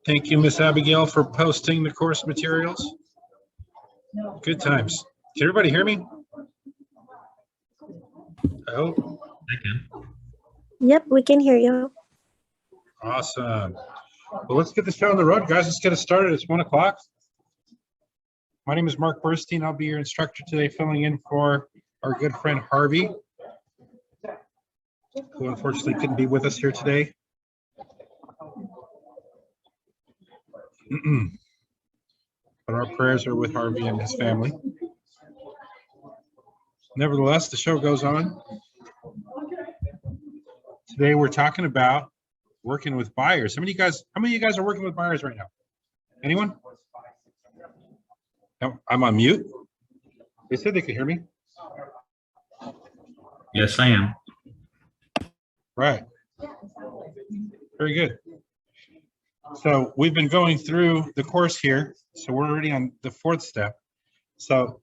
Thank you, Miss Abigail, for posting the course materials. Good times. Can everybody hear me? Oh, I can. Yep, we can hear you. awesome. Well, let's get this show on the road, guys. Let's get it started. It's 1 o'clock. My name is Mark Burstein. I'll be your instructor today, filling in for our good friend Harvey, who unfortunately couldn't be with us here today. But our prayers are with Harvey and his family. Nevertheless, the show goes on. Today we're talking about working with buyers. How many of you guys are working with buyers right now? Anyone? No, I'm on mute. They said they could hear me. Yes, I am. Right. Very good. So we've been going through the course here. So we're already on the 4th step. So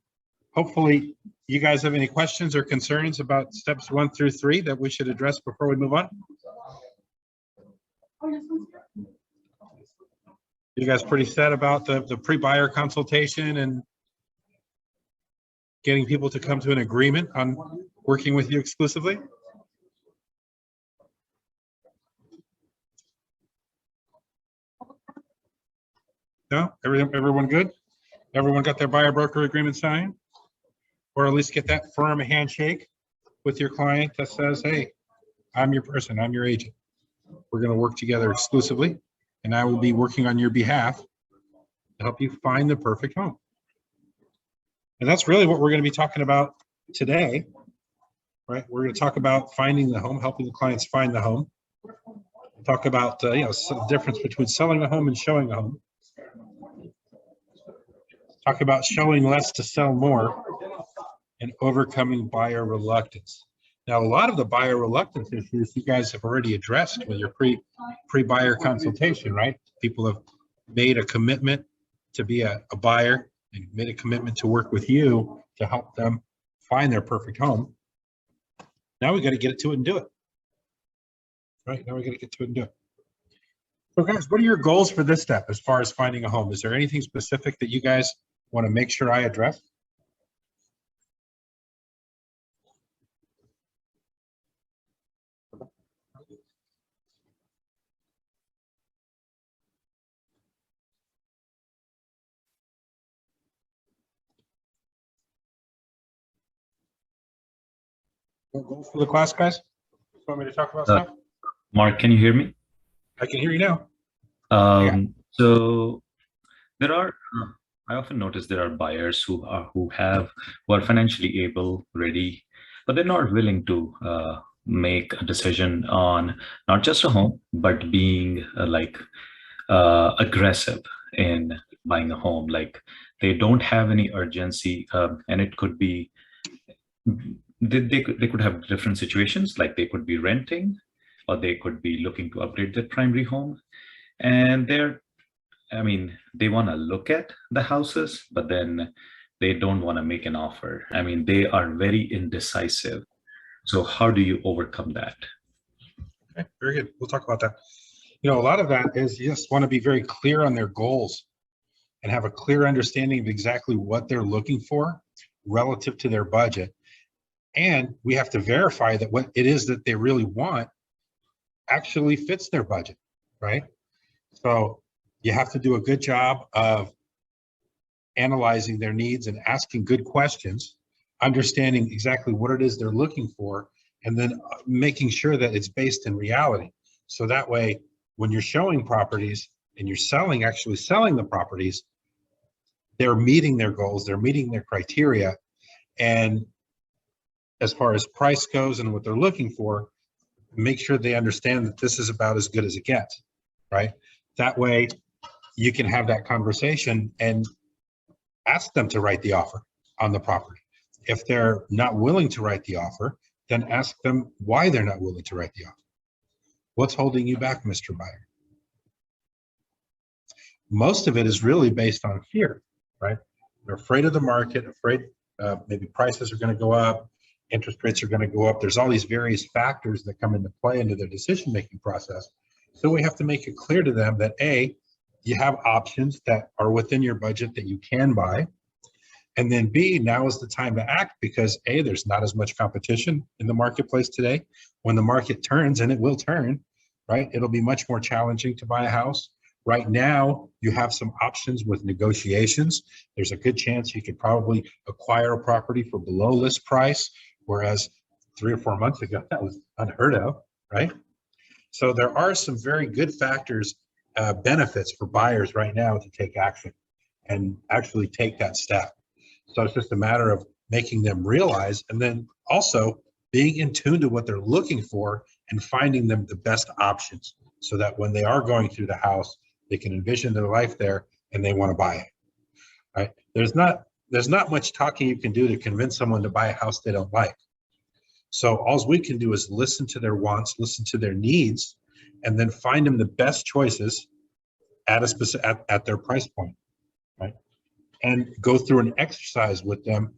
hopefully you guys have any questions or concerns about steps 1 through 3 that we should address before we move on. You guys pretty set about the pre-buyer consultation and getting people to come to an agreement on working with you exclusively? No? Everyone good? Everyone got their buyer broker agreement signed? Or at least get that firm handshake with your client that says, hey, I'm your person, I'm your agent. We're going to work together exclusively, and I will be working on your behalf to help you find the perfect home. And that's really what we're going to be talking about today, right? We're going to talk about finding the home, helping the clients find the home. We'll talk about the difference between selling a home and showing a home. Talk about showing less to sell more and overcoming buyer reluctance. Now, a lot of the buyer reluctance issues you guys have already addressed with your pre-buyer consultation, right? People have made a commitment to be a buyer and made a commitment to work with you to help them find their perfect home. Now we got to get to it and do it. Right? Now we got to get to it and do it. So guys, what are your goals for this step as far as finding a home? Is there anything specific that you guys want to make sure I address? What goals for the class, guys? Want me to talk about stuff? Mark, can you hear me? I can hear you now. So there are, I often notice there are buyers who are financially able, ready, but they're not willing to make a decision on not just a home, but being aggressive in buying a home. Like they don't have any urgency, and it could be they could have different situations. Like they could be renting, or they could be looking to upgrade their primary home, and they want to look at the houses, but then they don't want to make an offer. They are very indecisive. So how do you overcome that? Okay, very good. We'll talk about that. A lot of that is you just want to be very clear on their goals and have a clear understanding of exactly what they're looking for relative to their budget. And we have to verify that what it is that they really want actually fits their budget, right? So you have to do a good job of analyzing their needs and asking good questions, understanding exactly what it is they're looking for, and then making sure that it's based in reality. So that way, when you're showing properties and you're actually selling the properties, they're meeting their goals, they're meeting their criteria. And as far as price goes and what they're looking for, make sure they understand that this is about as good as it gets, right? That way you can have that conversation and ask them to write the offer on the property. If they're not willing to write the offer, then ask them why they're not willing to write the offer. What's holding you back, Mr. Buyer? Most of it is really based on fear, right? They're afraid of the market, afraid maybe prices are going to go up, interest rates are going to go up. There's all these various factors that come into play into their decision-making process. So we have to make it clear to them that A, you have options that are within your budget that you can buy. And then B, now is the time to act because A, there's not as much competition in the marketplace today. When the market turns, and it will turn, right? It'll be much more challenging to buy a house. Right now, you have some options with negotiations. There's a good chance you could probably acquire a property for below list price, whereas 3 or 4 months ago, that was unheard of, right? So there are some very good factors, benefits for buyers right now to take action and actually take that step. So it's just a matter of making them realize, and then also being in tune to what they're looking for and finding them the best options so that when they are going through the house, they can envision their life there and they want to buy it, right? There's not much talking you can do to convince someone to buy a house they don't like. So all we can do is listen to their wants, listen to their needs, and then find them the best choices at a specific, at their price point, right? And go through an exercise with them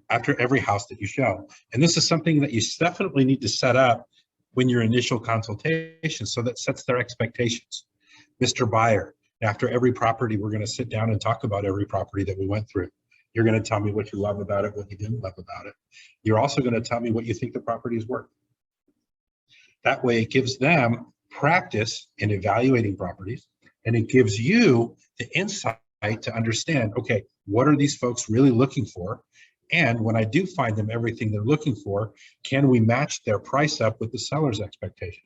after every house that you show. And this is something that you definitely need to set up when your initial consultation, so that sets their expectations. Mr. Buyer, after every property, we're going to sit down and talk about every property that we went through. You're going to tell me what you love about it, what you didn't love about it. You're also going to tell me what you think the property is worth. That way it gives them practice in evaluating properties, and it gives you the insight to understand, okay, what are these folks really looking for? And when I do find them everything they're looking for, can we match their price up with the seller's expectation?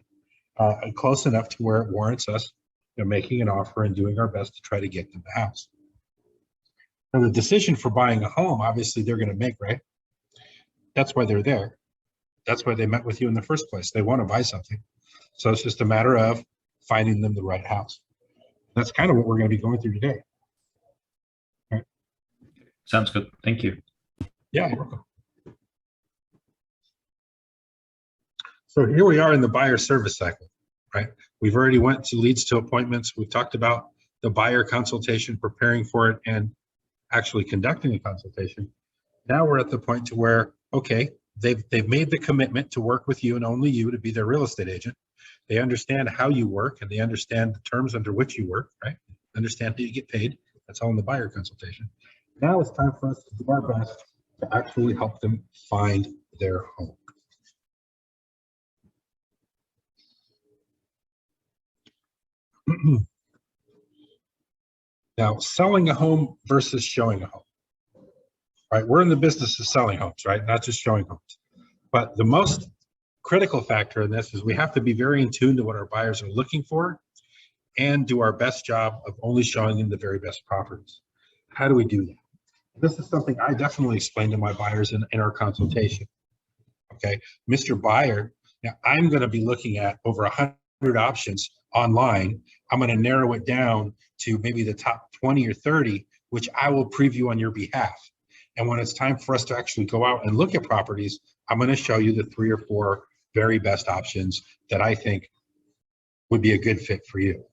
Close enough to where it warrants us, you know, making an offer and doing our best to try to get them the house. Now, the decision for buying a home, obviously they're going to make, right? That's why they're there. That's why they met with you in the first place. They want to buy something. So it's just a matter of finding them the right house. That's kind of what we're going to be going through today. Right. Sounds good. Thank you. Yeah, you're welcome. So here we are in the buyer service cycle, right? We've already went to leads to appointments. We've talked about the buyer consultation, preparing for it, and actually conducting a consultation. Now we're at the point to where, okay, they've made the commitment to work with you and only you to be their real estate agent. They understand how you work and they understand the terms under which you work, right? Understand how you get paid. That's all in the buyer consultation. Now it's time for us to do our best to actually help them find their home. Now, selling a home versus showing a home, right? We're in the business of selling homes, right? Not just showing homes. But the most critical factor in this is we have to be very in tune to what our buyers are looking for and do our best job of only showing them the very best properties. How do we do that? This is something I definitely explain to my buyers in our consultation. Okay, Mr. Buyer, now I'm going to be looking at over 100 options online. I'm going to narrow it down to maybe the top 20 or 30, which I will preview on your behalf. And when it's time for us to actually go out and look at properties, I'm going to show you the 3 or 4 very best options that I think would be a good fit for you.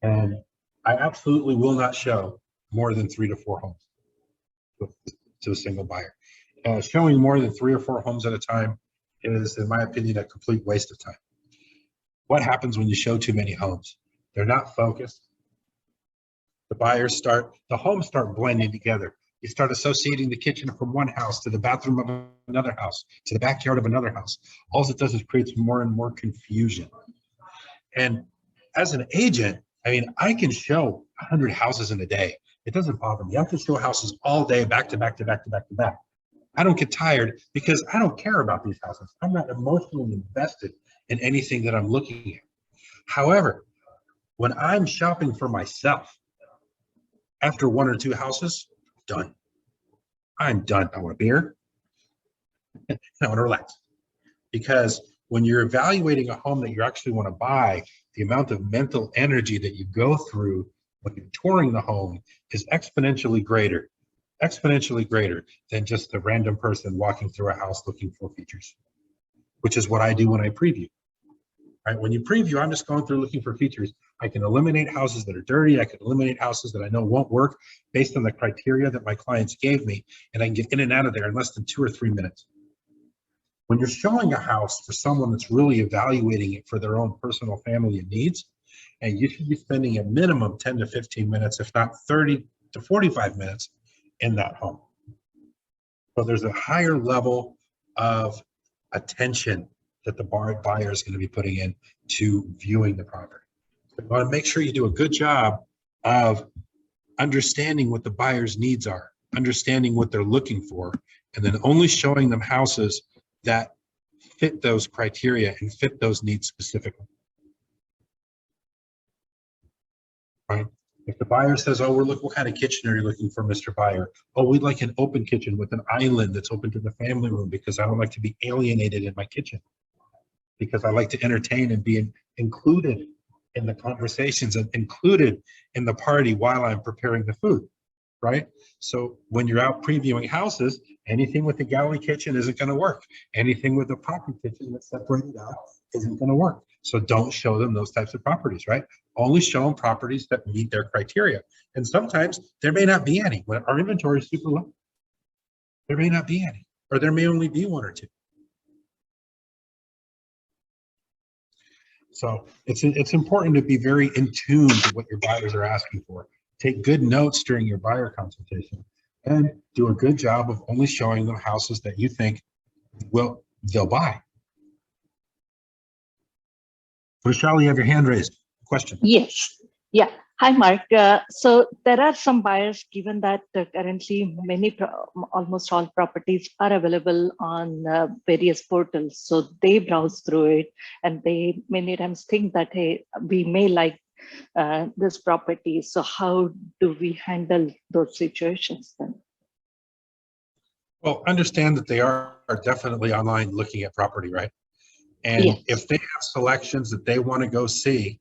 And I absolutely will not show more than 3 to 4 homes to a single buyer. Showing more than 3 or 4 homes at a time is, in my opinion, a complete waste of time. What happens when you show too many homes? They're not focused. The homes start blending together. You start associating the kitchen from one house to the bathroom of another house, to the backyard of another house. All it does is creates more and more confusion. And as an agent, I mean, I can show 100 houses in a day. It doesn't bother me. I can show houses all day, back to back to back to back to back. I don't get tired because I don't care about these houses. I'm not emotionally invested in anything that I'm looking at. However, when I'm shopping for myself, after 1 or 2 houses, done. I'm done. I want a beer. I want to relax. Because when you're evaluating a home that you actually want to buy, the amount of mental energy that you go through when you're touring the home is exponentially greater than just the random person walking through a house looking for features, which is what I do when I preview. right? When you preview, I'm just going through looking for features. I can eliminate houses that are dirty. I can eliminate houses that I know won't work based on the criteria that my clients gave me, and I can get in and out of there in less than 2 or 3 minutes. When you're showing a house for someone that's really evaluating it for their own personal family and needs, and you should be spending a minimum 10 to 15 minutes, if not 30 to 45 minutes in that home. So there's a higher level of attention that the buyer is going to be putting in to viewing the property. So you want to make sure you do a good job of understanding what the buyer's needs are, understanding what they're looking for, and then only showing them houses that fit those criteria and fit those needs specifically. Right? If the buyer says, oh, what kind of kitchen are you looking for, Mr. Buyer? Oh, we'd like an open kitchen with an island that's open to the family room because I don't like to be alienated in my kitchen, because I like to entertain and be included in the conversations and included in the party while I'm preparing the food, right? So when you're out previewing houses, anything with the galley kitchen isn't going to work. Anything with the pocket kitchen that's separated out isn't going to work. So don't show them those types of properties, right? Only show them properties that meet their criteria. And sometimes there may not be any. When our inventory is super low, there may not be any, or there may only be 1 or 2. So it's important to be very in tune to what your buyers are asking for. Take good notes during your buyer consultation and do a good job of only showing them houses that you think they'll buy. Rochelle, you have your hand raised. Question. Yes. Yeah. Hi, Mark. So there are some buyers, given that currently almost all properties are available on various portals. So they browse through it and they many times think that, hey, we may like this property. So how do we handle those situations then? Well, understand that they are definitely online looking at property, right? And Yes. if they have selections that they want to go see,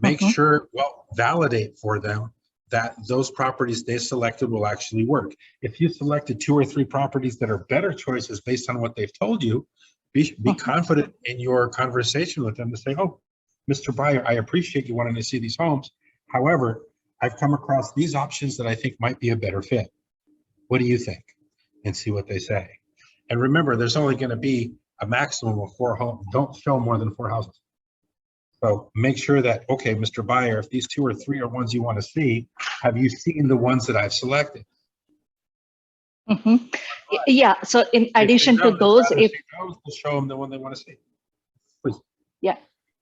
make sure, validate for them that those properties they selected will actually work. If you selected 2 or 3 properties that are better choices based on what they've told you, be confident in your conversation with them to say, oh, Mr. Buyer, I appreciate you wanting to see these homes. However, I've come across these options that I think might be a better fit. What do you think? And see what they say. And remember, there's only going to be a maximum of 4 homes. Don't show more than 4 houses. So make sure that, okay, Mr. Buyer, if these 2 or 3 are ones you want to see, have you seen the ones that I've selected? Yeah. So in addition to those, we'll show them the one they want to see. Please.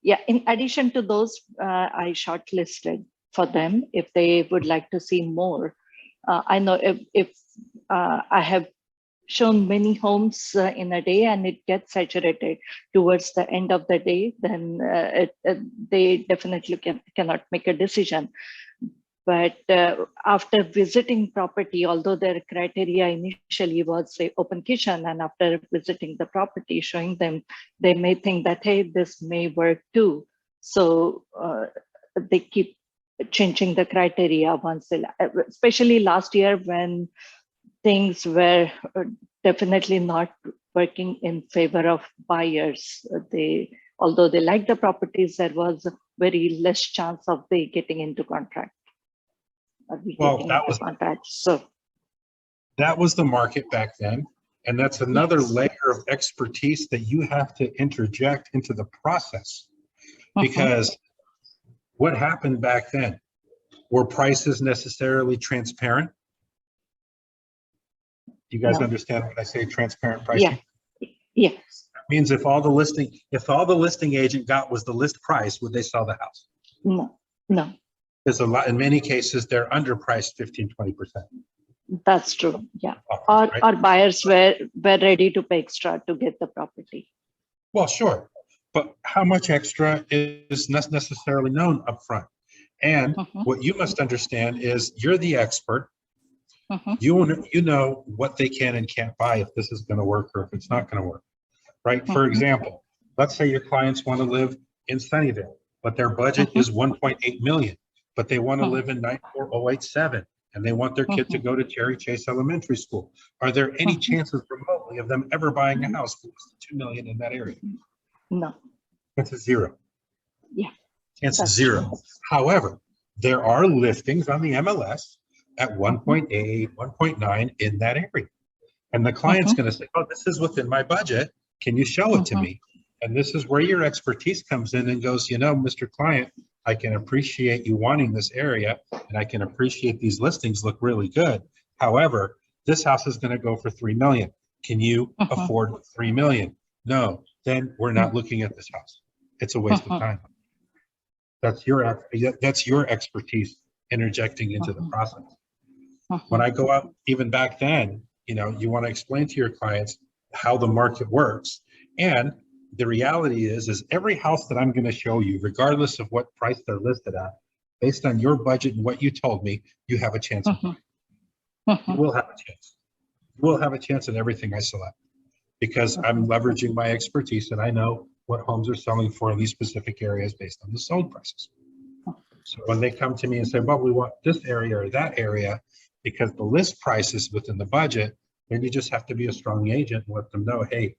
Yeah. In addition to those, I shortlisted for them if they would like to see more. I know if I have shown many homes in a day and it gets saturated towards the end of the day, then they definitely cannot make a decision. But after visiting property, although their criteria initially was say open kitchen, and after visiting the property, showing them, they may think that, hey, this may work too. So they keep changing the criteria once they, especially last year when things were definitely not working in favor of buyers. Although they liked the properties, there was very less chance of they getting into contract. That was the market back then. And that's another layer of expertise that you have to interject into the process. Because what happened back then? Were prices necessarily transparent? Do you guys understand when I say transparent pricing? Yes. That means if all the listing agent got was the list price, would they sell the house? No. There's in many cases, they're underpriced 15-20%. That's true. Yeah. Or buyers were ready to pay extra to get the property. Well, sure. But how much extra is not necessarily known up front? And what you must understand is you're the expert. You know what they can and can't buy, if this is going to work or if it's not going to work, right? For example, let's say your clients want to live in Sunnyvale, but their budget is 1.8 million, but they want to live in 94087 and they want their kid to go to Cherry Chase Elementary School. Are there any chances remotely of them ever buying a house for less than 2 million in that area? No. That's a 0. Yeah. Chance is That's zero. true. However, there are listings on the MLS at 1.8, 1.9 in that area. And the client's going to say, oh, this is within my budget. Can you show it to me? And this is where your expertise comes in and goes, you know, Mr. Client, I can appreciate you wanting this area and I can appreciate these listings look really good. However, this house is going to go for 3 million. Can you afford 3 million? No, then we're not looking at this house. It's a waste of time. That's your expertise interjecting into the process. When I go out, even back then, you know, you want to explain to your clients how the market works. And the reality is every house that I'm going to show you, regardless of what price they're listed at, based on your budget and what you told me, you have a chance of buying. You will have a chance. You will have a chance in everything I select because I'm leveraging my expertise and I know what homes are selling for in these specific areas based on the sold prices. So when they come to me and say, well, we want this area or that area because the list price is within the budget, then you just have to be a strong agent and let them know, hey,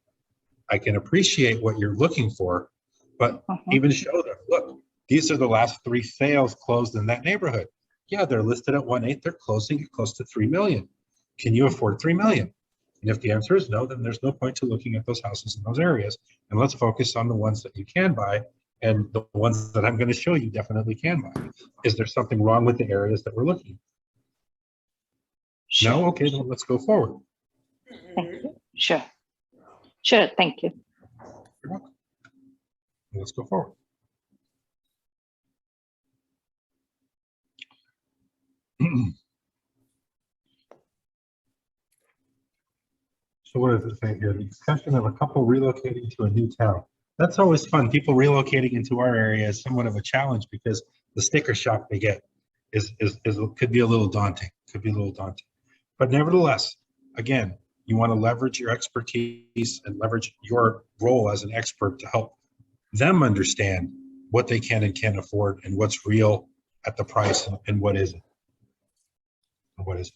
I can appreciate what you're looking for, but even show them, look, these are the last 3 sales closed in that neighborhood. Yeah, they're listed at 1.8, they're closing at close to 3 million. Can you afford 3 million? And if the answer is no, then there's no point to looking at those houses in those areas. And let's focus on the ones that you can buy. And the ones that I'm going to show you definitely can buy. Is there something wrong with the areas that we're looking at? Sure. No? Okay, then let's go forward. Thank you. Sure. Sure. Thank you. You're welcome. Let's go forward. So what does it say here? The discussion of a couple relocating to a new town. That's always fun. People relocating into our area is somewhat of a challenge because the sticker shock they get could be a little daunting. Could be a little daunting. But nevertheless, again, you want to leverage your expertise and leverage your role as an expert to help them understand what they can and can't afford and what's real at the price and what isn't. And what isn't.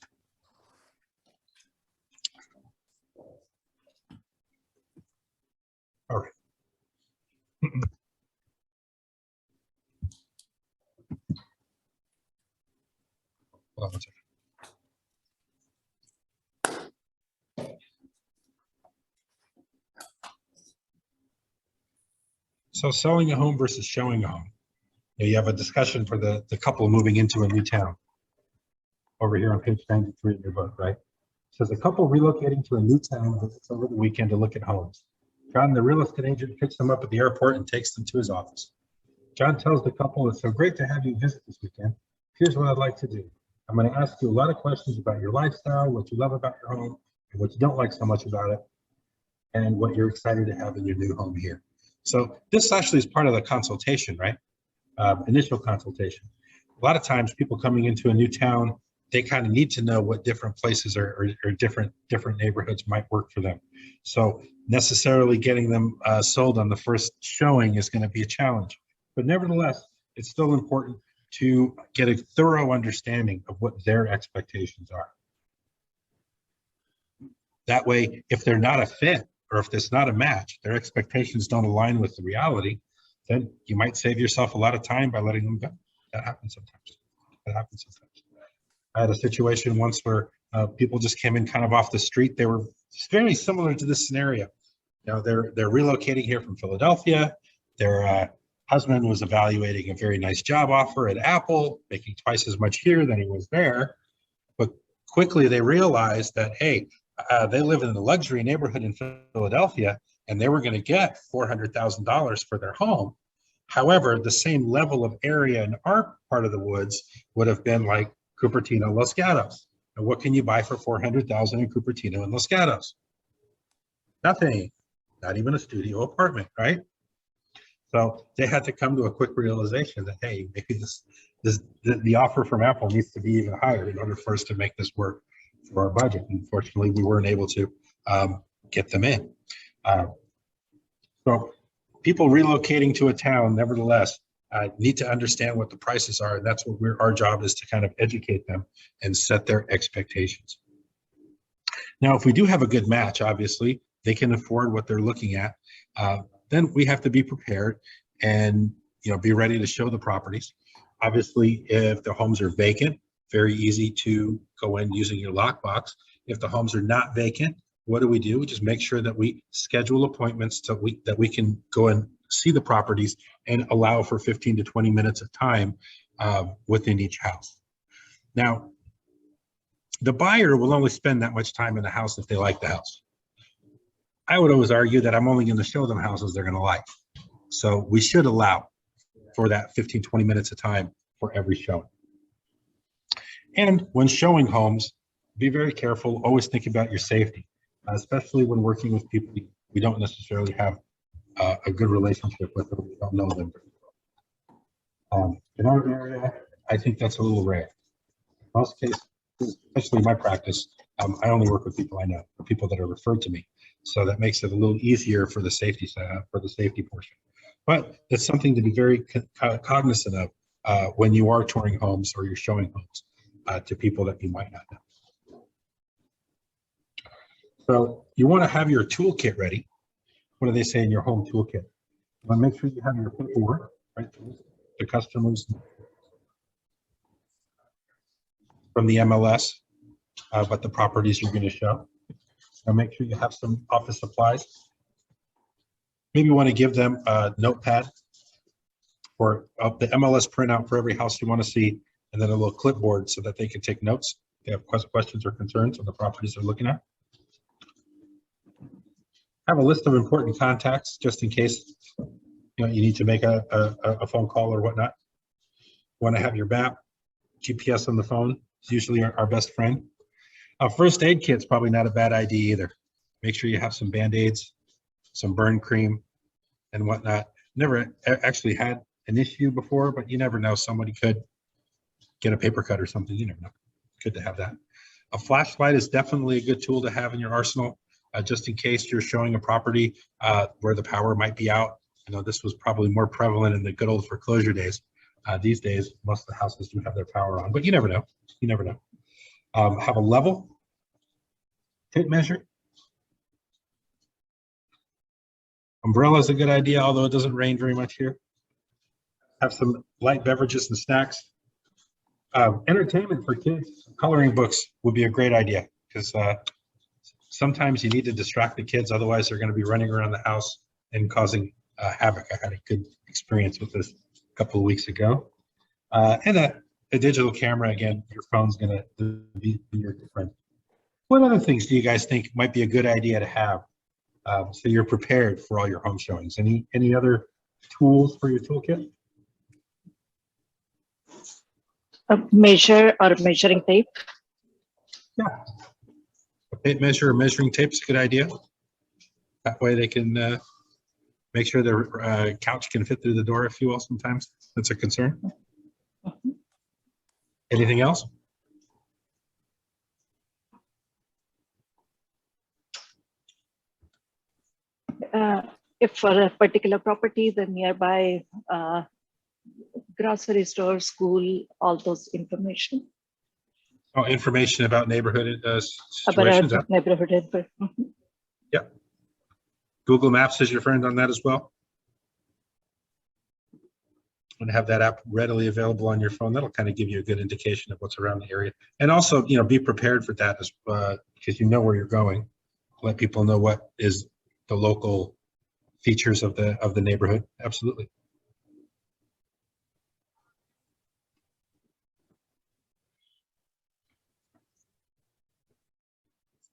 All right. Hold on one second. So selling a home versus showing a home. You have a discussion for the couple moving into a new town. Over here on page 93 in your book, right? It says a couple relocating to a new town visits over the weekend to look at homes. John, the real estate agent, picks them up at the airport and takes them to his office. John tells the couple, it's so great to have you visit this weekend. Here's what I'd like to do. I'm going to ask you a lot of questions about your lifestyle, what you love about your home, and what you don't like so much about it, and what you're excited to have in your new home here. So this actually is part of the consultation, right? Initial consultation. A lot of times people coming into a new town, they kind of need to know what different places or different neighborhoods might work for them. So necessarily getting them sold on the first showing is going to be a challenge. But nevertheless, it's still important to get a thorough understanding of what their expectations are. That way, if they're not a fit or if there's not a match, their expectations don't align with the reality, then you might save yourself a lot of time by letting them go. That happens sometimes. That happens sometimes. I had a situation once where people just came in kind of off the street. They were very similar to this scenario. You know, they're relocating here from Philadelphia. Their husband was evaluating a very nice job offer at Apple, making twice as much here than he was there. But quickly they realized that, hey, they live in a luxury neighborhood in Philadelphia, and they were going to get $400,000 for their home. However, the same level of area in our part of the woods would have been like Cupertino, Los Gatos. And what can you buy for $400,000 in Cupertino and Los Gatos? Nothing, not even a studio apartment, right? So they had to come to a quick realization that, hey, maybe the offer from Apple needs to be even higher in order for us to make this work for our budget. Unfortunately, we weren't able to get them in. So people relocating to a town, nevertheless, need to understand what the prices are, and that's what our job is, to kind of educate them and set their expectations. Now, if we do have a good match, obviously, they can afford what they're looking at, then we have to be prepared and, be ready to show the properties. Obviously, if the homes are vacant, very easy to go in using your lockbox. If the homes are not vacant, what do? We just make sure that we schedule appointments that we can go and see the properties and allow for 15 to 20 minutes of time within each house. Now, the buyer will only spend that much time in the house if they like the house. I would always argue that I'm only going to show them houses they're going to like. So we should allow for that 15, 20 minutes of time for every showing. And when showing homes, be very careful, always think about your safety, especially when working with people we don't necessarily have a good relationship with, or we don't know them very well. In our area, I think that's a little rare. In most cases, especially my practice, I only work with people I know, or people that are referred to me. So that makes it a little easier for the safety portion. But it's something to be very cognizant of when you are touring homes or you're showing homes to people that you might not know. So you want to have your toolkit ready. What do they say in your home toolkit? You want to make sure you have your paperwork, right? The customers from the MLS, but the properties you're going to show. So make sure you have some office supplies. Maybe you want to give them a notepad or the MLS printout for every house you want to see, and then a little clipboard so that they can take notes. They have questions or concerns on the properties they're looking at. Have a list of important contacts just in case you need to make a phone call or whatnot. You want to have your map, GPS on the phone is usually our best friend. A first aid kit's probably not a bad idea either. Make sure you have some Band-Aids, some burn cream, and whatnot. Never actually had an issue before, but you never know. Somebody could get a paper cut or something. You never know. Good to have that. A flashlight is definitely a good tool to have in your arsenal, just in case you're showing a property where the power might be out. I know this was probably more prevalent in the good old foreclosure days. These days, most of the houses do have their power on, but you never know. You never know. Have a level, tape measure. Umbrella is a good idea, although it doesn't rain very much here. Have some light beverages and snacks. Entertainment for kids, coloring books would be a great idea because sometimes you need to distract the kids, otherwise they're going to be running around the house and causing havoc. I had a good experience with this a couple of weeks ago. And a digital camera, again, your phone's going to be your friend. What other things do you guys think might be a good idea to have so you're prepared for all your home showings? Any other tools for your toolkit? A measure or a measuring tape. Yeah. A tape measure or measuring tape is a good idea. That way they can make sure their couch can fit through the door, if you will, sometimes. That's a concern. Anything else? If for a particular property, the nearby grocery store, school, all those information. Oh, information about neighborhood About situations. our neighborhood info. Yeah. Google Maps is your friend on that as well. And have that app readily available on your phone. That'll kind of give you a good indication of what's around the area. And also, be prepared for that because you know where you're going. Let people know what is the local features of the neighborhood. Absolutely.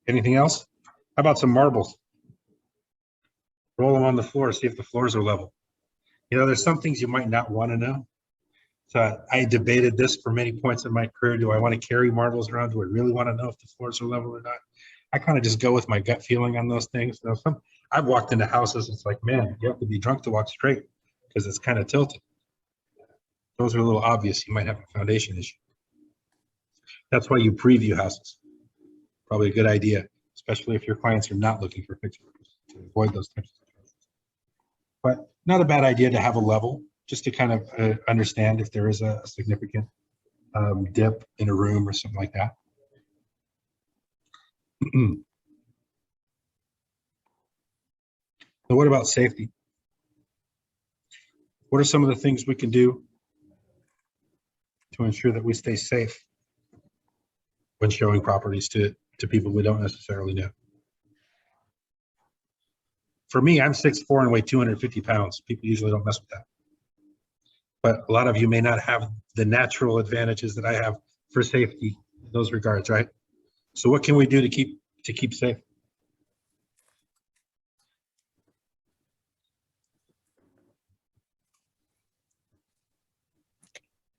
Anything else? How about some marbles? Roll them on the floor, see if the floors are level. There's some things you might not want to know. So I debated this for many points in my career. Do I want to carry marbles around? Do I really want to know if the floors are level or not? I kind of just go with my gut feeling on those things. I've walked into houses, it's like, man, you have to be drunk to walk straight because it's kind of tilted. Those are a little obvious. You might have a foundation issue. That's why you preview houses. Probably a good idea, especially if your clients are not looking for fixtures to avoid those types of situations. But not a bad idea to have a level just to kind of understand if there is a significant dip in a room or something like that. So what about safety? What are some of the things we can do to ensure that we stay safe when showing properties to people we don't necessarily know? For me, I'm 6'4" and weigh 250 pounds. People usually don't mess with that. But a lot of you may not have the natural advantages that I have for safety in those regards, right? So what can we do to keep safe?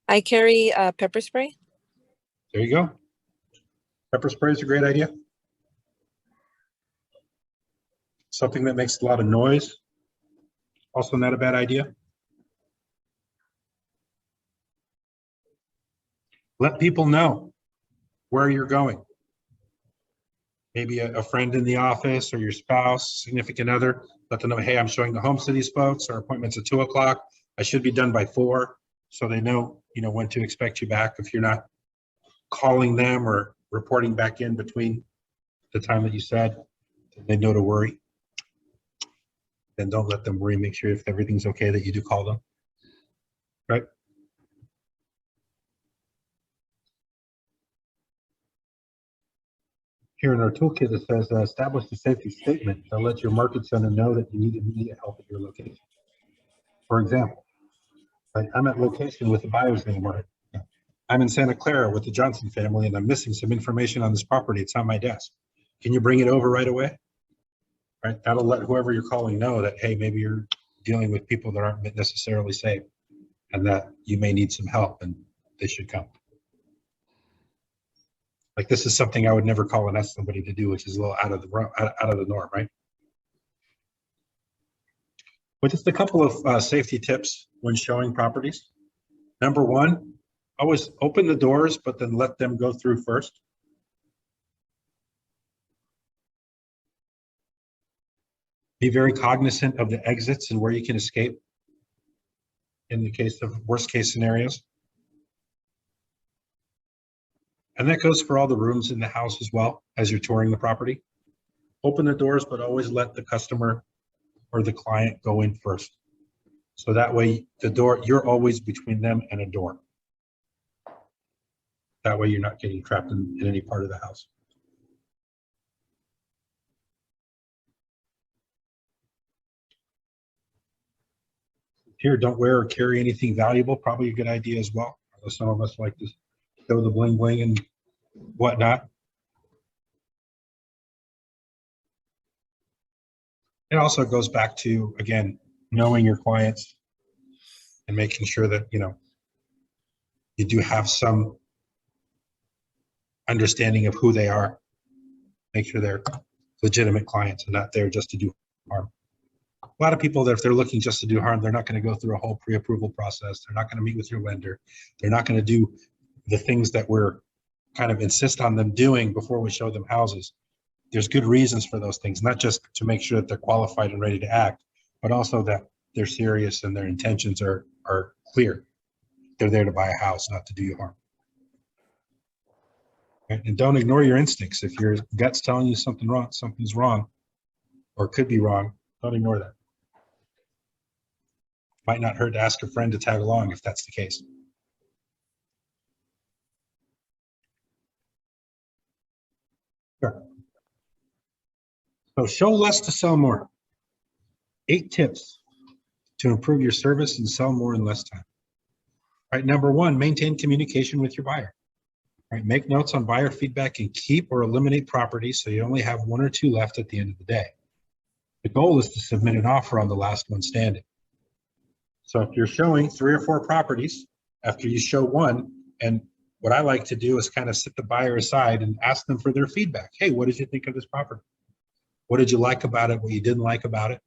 I carry pepper spray. There you go. Pepper spray is a great idea. Something that makes a lot of noise, also not a bad idea. Let people know where you're going. Maybe a friend in the office or your spouse, significant other, let them know, hey, I'm showing the homes to these folks. Our appointment's at 2 o'clock. I should be done by 4. So they know, when to expect you back. If you're not calling them or reporting back in between the time that you said, they know to worry. Then don't let them worry. Make sure if everything's okay that you do call them, right? Here in our toolkit, it says establish a safety statement that lets your market center know that you need immediate help at your location. For example, right, I'm at location with the buyer's name, right? I'm in Santa Clara with the Johnson family and I'm missing some information on this property. It's on my desk. Can you bring it over right away? Right, that'll let whoever you're calling know that, hey, maybe you're dealing with people that aren't necessarily safe and that you may need some help and they should come. Like this is something I would never call and ask somebody to do, which is a little out of the norm, right? But just a couple of safety tips when showing properties. Number one, always open the doors, but then let them go through first. Be very cognizant of the exits and where you can escape in the case of worst case scenarios. And that goes for all the rooms in the house as well as you're touring the property. Open the doors, but always let the customer or the client go in first. So that way the door, you're always between them and a door. That way you're not getting trapped in any part of the house. Here, don't wear or carry anything valuable, probably a good idea as well. Although some of us like to show the bling bling and whatnot. It also goes back to, again, knowing your clients and making sure that, you do have some understanding of who they are. Make sure they're legitimate clients and not there just to do harm. A lot of people that if they're looking just to do harm, they're not going to go through a whole pre-approval process. They're not going to meet with your lender. They're not going to do the things that we're kind of insist on them doing before we show them houses. There's good reasons for those things, not just to make sure that they're qualified and ready to act, but also that they're serious and their intentions are clear. They're there to buy a house, not to do you harm. Okay? And don't ignore your instincts. If your gut's telling you something's wrong, or could be wrong, don't ignore that. Might not hurt to ask a friend to tag along if that's the case. Sure. So show less to sell more. 8 tips to improve your service and sell more in less time. All right, number 1, maintain communication with your buyer. All right, make notes on buyer feedback and keep or eliminate properties so you only have 1 or 2 left at the end of the day. The goal is to submit an offer on the last one standing. So if you're showing 3 or 4 properties after you show one, and what I like to do is kind of sit the buyer aside and ask them for their feedback. Hey, what did you think of this property? What did you like about it? What you didn't like about it?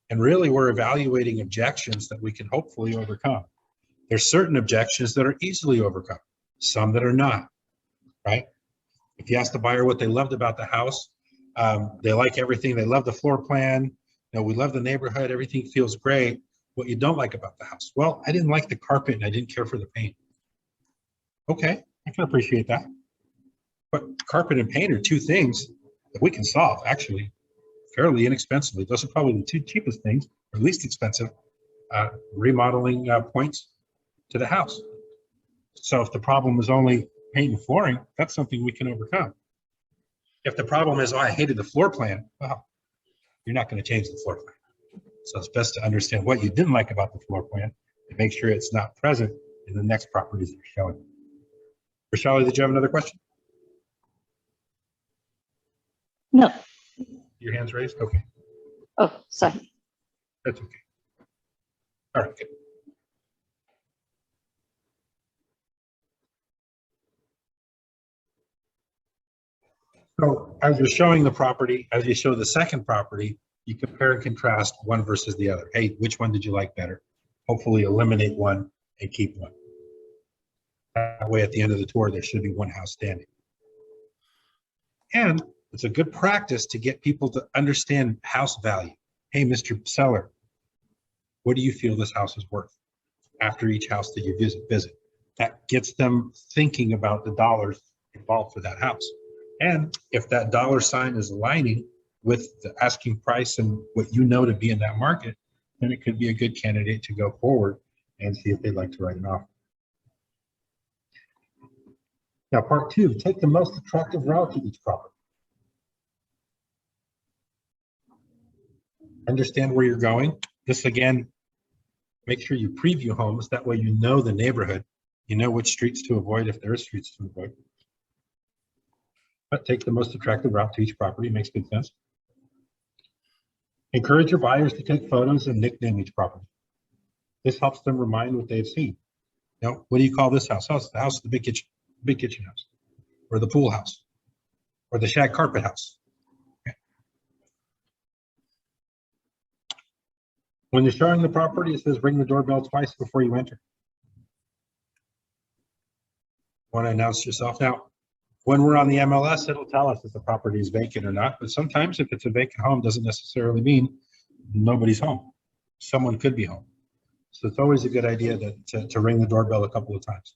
And really, we're evaluating objections that we can hopefully overcome. There's certain objections that are easily overcome, some that are not, right? If you ask the buyer what they loved about the house, they like everything. They love the floor plan. We love the neighborhood. Everything feels great. What you don't like about the house? Well, I didn't like the carpet and I didn't care for the paint. Okay, I can appreciate that. But carpet and paint are 2 things that we can solve, actually, fairly inexpensively. Those are probably the two cheapest things, or least expensive remodeling points to the house. So if the problem is only paint and flooring, that's something we can overcome. If the problem is, oh, I hated the floor plan, well, you're not going to change the floor plan. So it's best to understand what you didn't like about the floor plan and make sure it's not present in the next properties that you're showing. Rochelle, did you have another question? No. Your hand's raised? Okay, Oh, sorry. that's okay. All right, good. So as you're showing the property, as you show the second property, you compare and contrast one versus the other. Hey, which one did you like better? Hopefully eliminate one and keep one. That way at the end of the tour, there should be one house standing. And it's a good practice to get people to understand house value. Hey, Mr. Seller, what do you feel this house is worth after each house that you visit? That gets them thinking about the dollars involved for that house. And if that dollar sign is aligning with the asking price and what you know to be in that market, then it could be a good candidate to go forward and see if they'd like to write an offer. Now, part two, take the most attractive route to each property. Understand where you're going. This again, make sure you preview homes. That way you know the neighborhood. You know which streets to avoid if there are streets to avoid. But take the most attractive route to each property. Makes good sense. Encourage your buyers to take photos and nickname each property. This helps them remind what they've seen. Now, what do you call this house? The house of the big kitchen house, or the pool house, or the shag carpet house. Okay. When you're showing the property, it says ring the doorbell twice before you enter. Want to announce yourself. Now, when we're on the MLS, it'll tell us if the property is vacant or not. But sometimes if it's a vacant home, doesn't necessarily mean nobody's home. Someone could be home. So it's always a good idea to ring the doorbell a couple of times.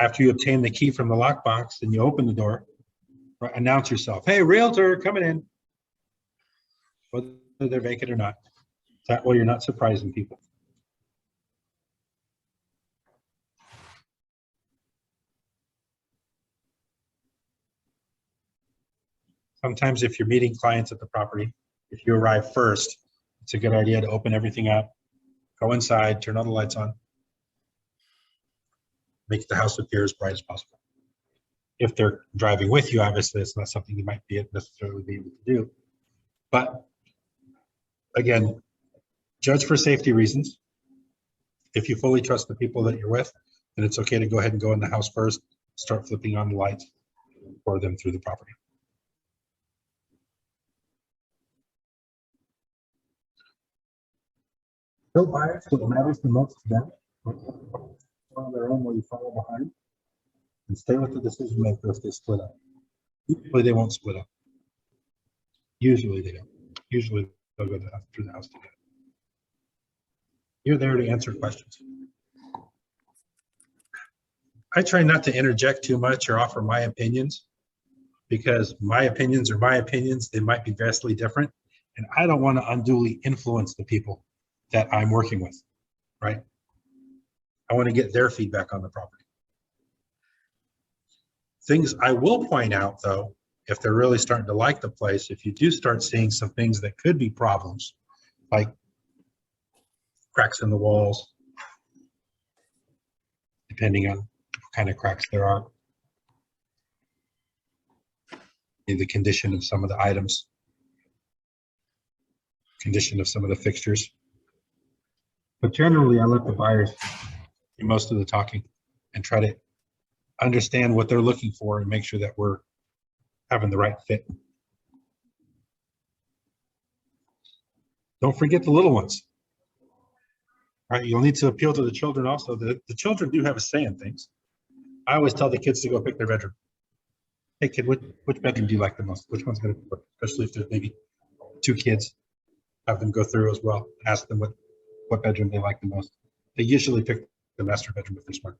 After you obtain the key from the lockbox and you open the door, announce yourself. Hey, realtor, coming in. Whether they're vacant or not. That way you're not surprising people. Sometimes if you're meeting clients at the property, if you arrive first, it's a good idea to open everything up, go inside, turn all the lights on, make the house appear as bright as possible. If they're driving with you, obviously it's not something you might necessarily be able to do. But again, judge for safety reasons. If you fully trust the people that you're with, then it's okay to go ahead and go in the house first, start flipping on the lights, pour them through the property. Show buyers what matters the most to them. On their own, while you follow behind, and stay with the decision maker if they split up. Usually they won't split up. Usually they don't. Usually they'll go through the house together. You're there to answer questions. I try not to interject too much or offer my opinions, because my opinions are my opinions. They might be vastly different, and I don't want to unduly influence the people that I'm working with, right? I want to get their feedback on the property. Things I will point out, though, if they're really starting to like the place, if you do start seeing some things that could be problems, like cracks in the walls, depending on what kind of cracks there are, the condition of some of the items, condition of some of the fixtures. But generally, I let the buyers do most of the talking and try to understand what they're looking for and make sure that we're having the right fit. Don't forget the little ones. All right, you'll need to appeal to the children also. The children do have a say in things. I always tell the kids to go pick their bedroom. Hey kid, which bedroom do you like the most? Which one's going to work? Especially if there's maybe 2 kids, have them go through as well. Ask them what bedroom they like the most. They usually pick the master bedroom if they're smart.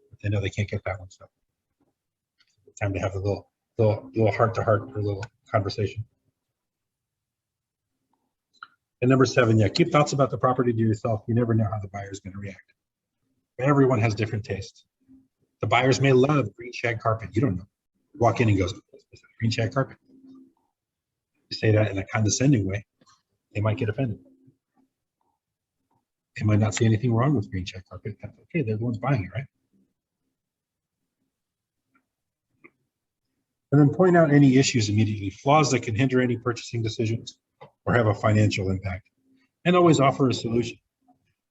But they know they can't get that one, so it's time to have the little little heart to heart or a little conversation. And number 7, yeah, keep thoughts about the property to yourself. You never know how the buyer is going to react. Everyone has different tastes. The buyers may love green shag carpet. You don't know. You walk in and goes, green shag carpet. You say that in a condescending way, they might get offended. They might not see anything wrong with green shag carpet. That's okay. They're the ones buying it, right? And then point out any issues immediately, flaws that can hinder any purchasing decisions or have a financial impact, and always offer a solution.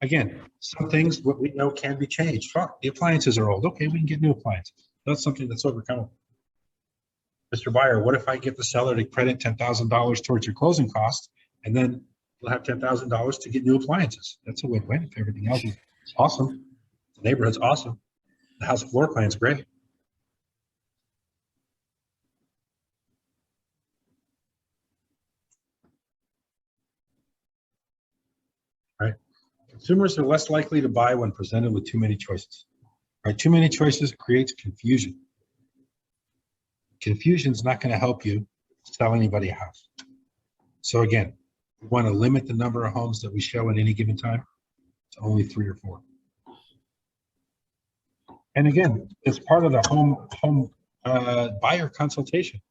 Again, some things what we know can be changed. Fuck, the appliances are old. Okay, we can get new appliances. That's something that's overcomable. Mr. Buyer, what if I get the seller to credit $10,000 towards your closing costs, and then you'll have $10,000 to get new appliances? That's a win-win if everything else is awesome. The neighborhood's awesome. The house floor plan's great. Right? Consumers are less likely to buy when presented with too many choices. Right? Too many choices creates confusion. Confusion is not going to help you sell anybody a house. So again, we want to limit the number of homes that we show at any given time to only 3 or 4. And again, it's part of the home buyer consultation.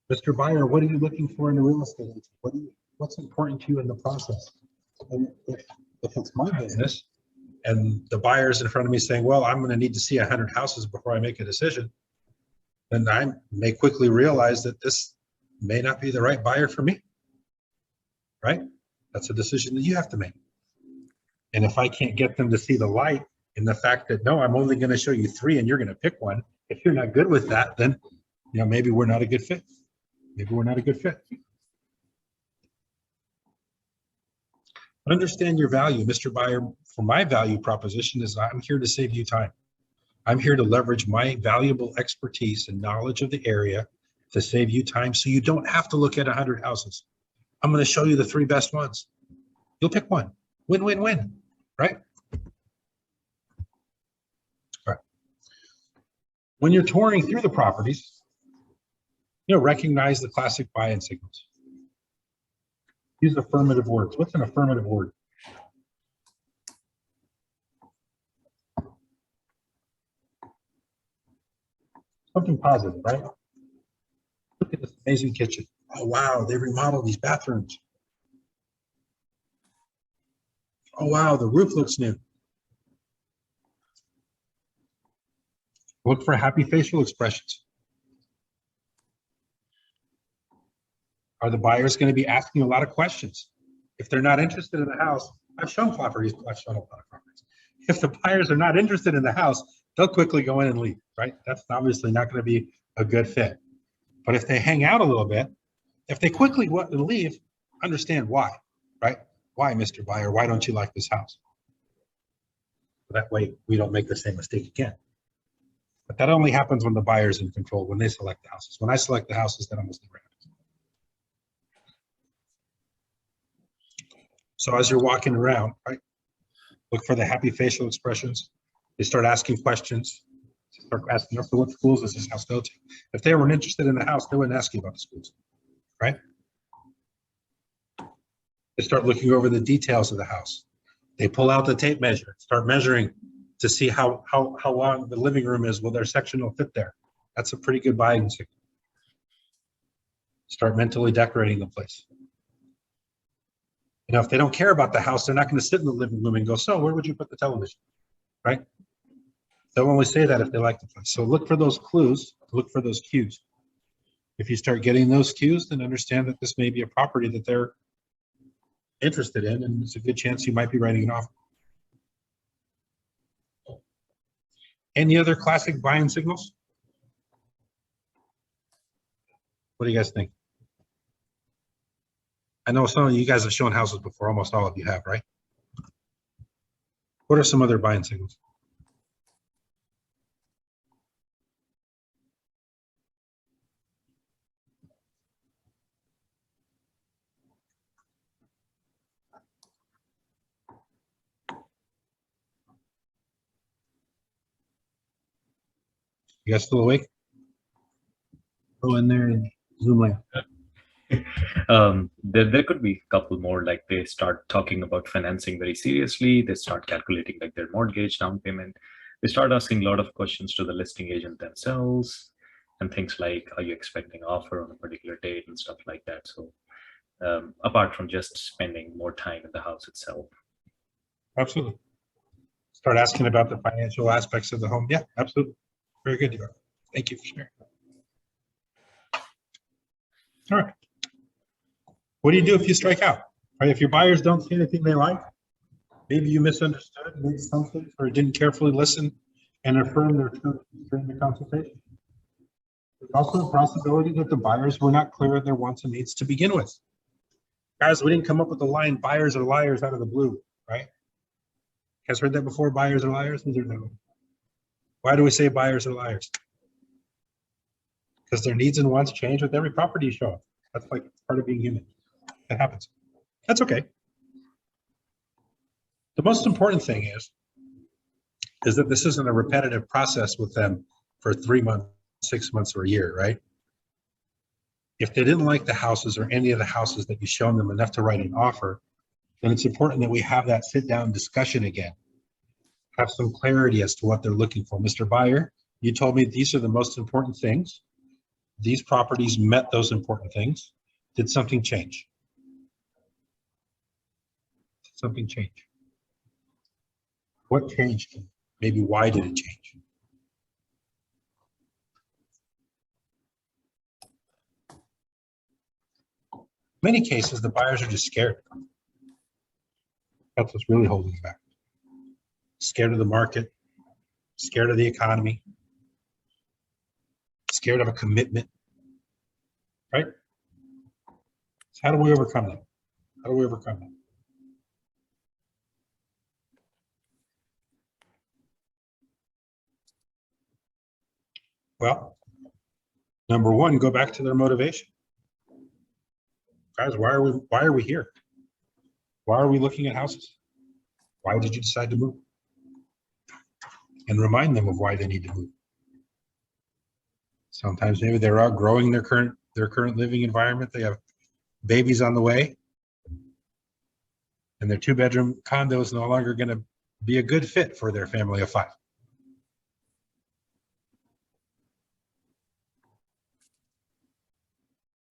Mr. Buyer, what are you looking for in a real estate agent? What's important to you in the process? And if it's my business and the buyer's in front of me saying, well, I'm going to need to see 100 houses before I make a decision, then I may quickly realize that this may not be the right buyer for me, right? That's a decision that you have to make. And if I can't get them to see the light in the fact that, no, I'm only going to show you 3 and you're going to pick one, if you're not good with that, then, maybe we're not a good fit. Maybe we're not a good fit. Understand your value, Mr. Buyer. For my value proposition is I'm here to save you time. I'm here to leverage my valuable expertise and knowledge of the area to save you time so you don't have to look at 100 houses. I'm going to show you the 3 best ones. You'll pick one. Win, win, win, right? All right. When you're touring through the properties, recognize the classic buy-in signals. Use affirmative words. What's an affirmative word? Something positive, right? Look at this amazing kitchen. Oh, wow, they remodeled these bathrooms. Oh, wow, the roof looks new. Look for happy facial expressions. Are the buyers going to be asking a lot of questions? If they're not interested in the house, I've shown properties, I've shown a lot of properties. If the buyers are not interested in the house, they'll quickly go in and leave, right? That's obviously not going to be a good fit. But if they hang out a little bit, if they quickly want to leave, understand why, right? Why, Mr. Buyer? Why don't you like this house? That way we don't make the same mistake again. But that only happens when the buyer's in control, when they select the houses. When I select the houses, that almost never happens. So as you're walking around, right, look for the happy facial expressions. They start asking questions. Start asking, so what schools does this house go to? If they weren't interested in the house, they wouldn't ask you about the schools, right? They start looking over the details of the house. They pull out the tape measure, start measuring to see how long the living room is. Will their section will fit there? That's a pretty good buying signal. Start mentally decorating the place. If they don't care about the house, they're not going to sit in the living room and go, so where would you put the television, right? They'll only say that if they like the place. So look for those clues, look for those cues. If you start getting those cues, then understand that this may be a property that they're interested in, and it's a good chance you might be writing an offer. Any other classic buying signals? What do you guys think? I know some of you guys have shown houses before, almost all of you have, right? What are some other buying signals? You guys still awake? Go in there and Zoom land. There could be a couple more, like they start talking about financing very seriously. They start calculating like their mortgage down payment. They start asking a lot of questions to the listing agent themselves, and things like, are you expecting offer on a particular date and stuff like that. So apart from just spending more time in the house itself. Absolutely. Start asking about the financial aspects of the home. Yeah, absolutely. Very good. Thank you for sharing. All right. What do you do if you strike out? Right? If your buyers don't see anything they like, maybe you misunderstood, made something, or didn't carefully listen and affirm their truth during the consultation. There's also a possibility that the buyers were not clear on their wants and needs to begin with. Guys, we didn't come up with the line, buyers are liars, out of the blue, right? You guys heard that before, buyers are liars? Why do we say buyers are liars? Because their needs and wants change with every property you show up. That's like part of being human. That happens. That's okay. The most important thing is that this isn't a repetitive process with them for 3 months, 6 months, or a year, right? If they didn't like the houses or any of the houses that you've shown them enough to write an offer, then it's important that we have that sit down discussion again. Have some clarity as to what they're looking for. Mr. Buyer, you told me these are the most important things. These properties met those important things. Did something change? Did something change? What changed? Maybe why did it change? Many cases, the buyers are just scared. That's what's really holding them back. Scared of the market, scared of the economy, scared of a commitment, right? So how do we overcome that? How do we overcome that? Well, number one, go back to their motivation. Guys, why are we here? Why are we looking at houses? Why did you decide to move? And remind them of why they need to move. Sometimes maybe they're outgrowing their current living environment. They have babies on the way, and their 2-bedroom condo is no longer going to be a good fit for their family of 5.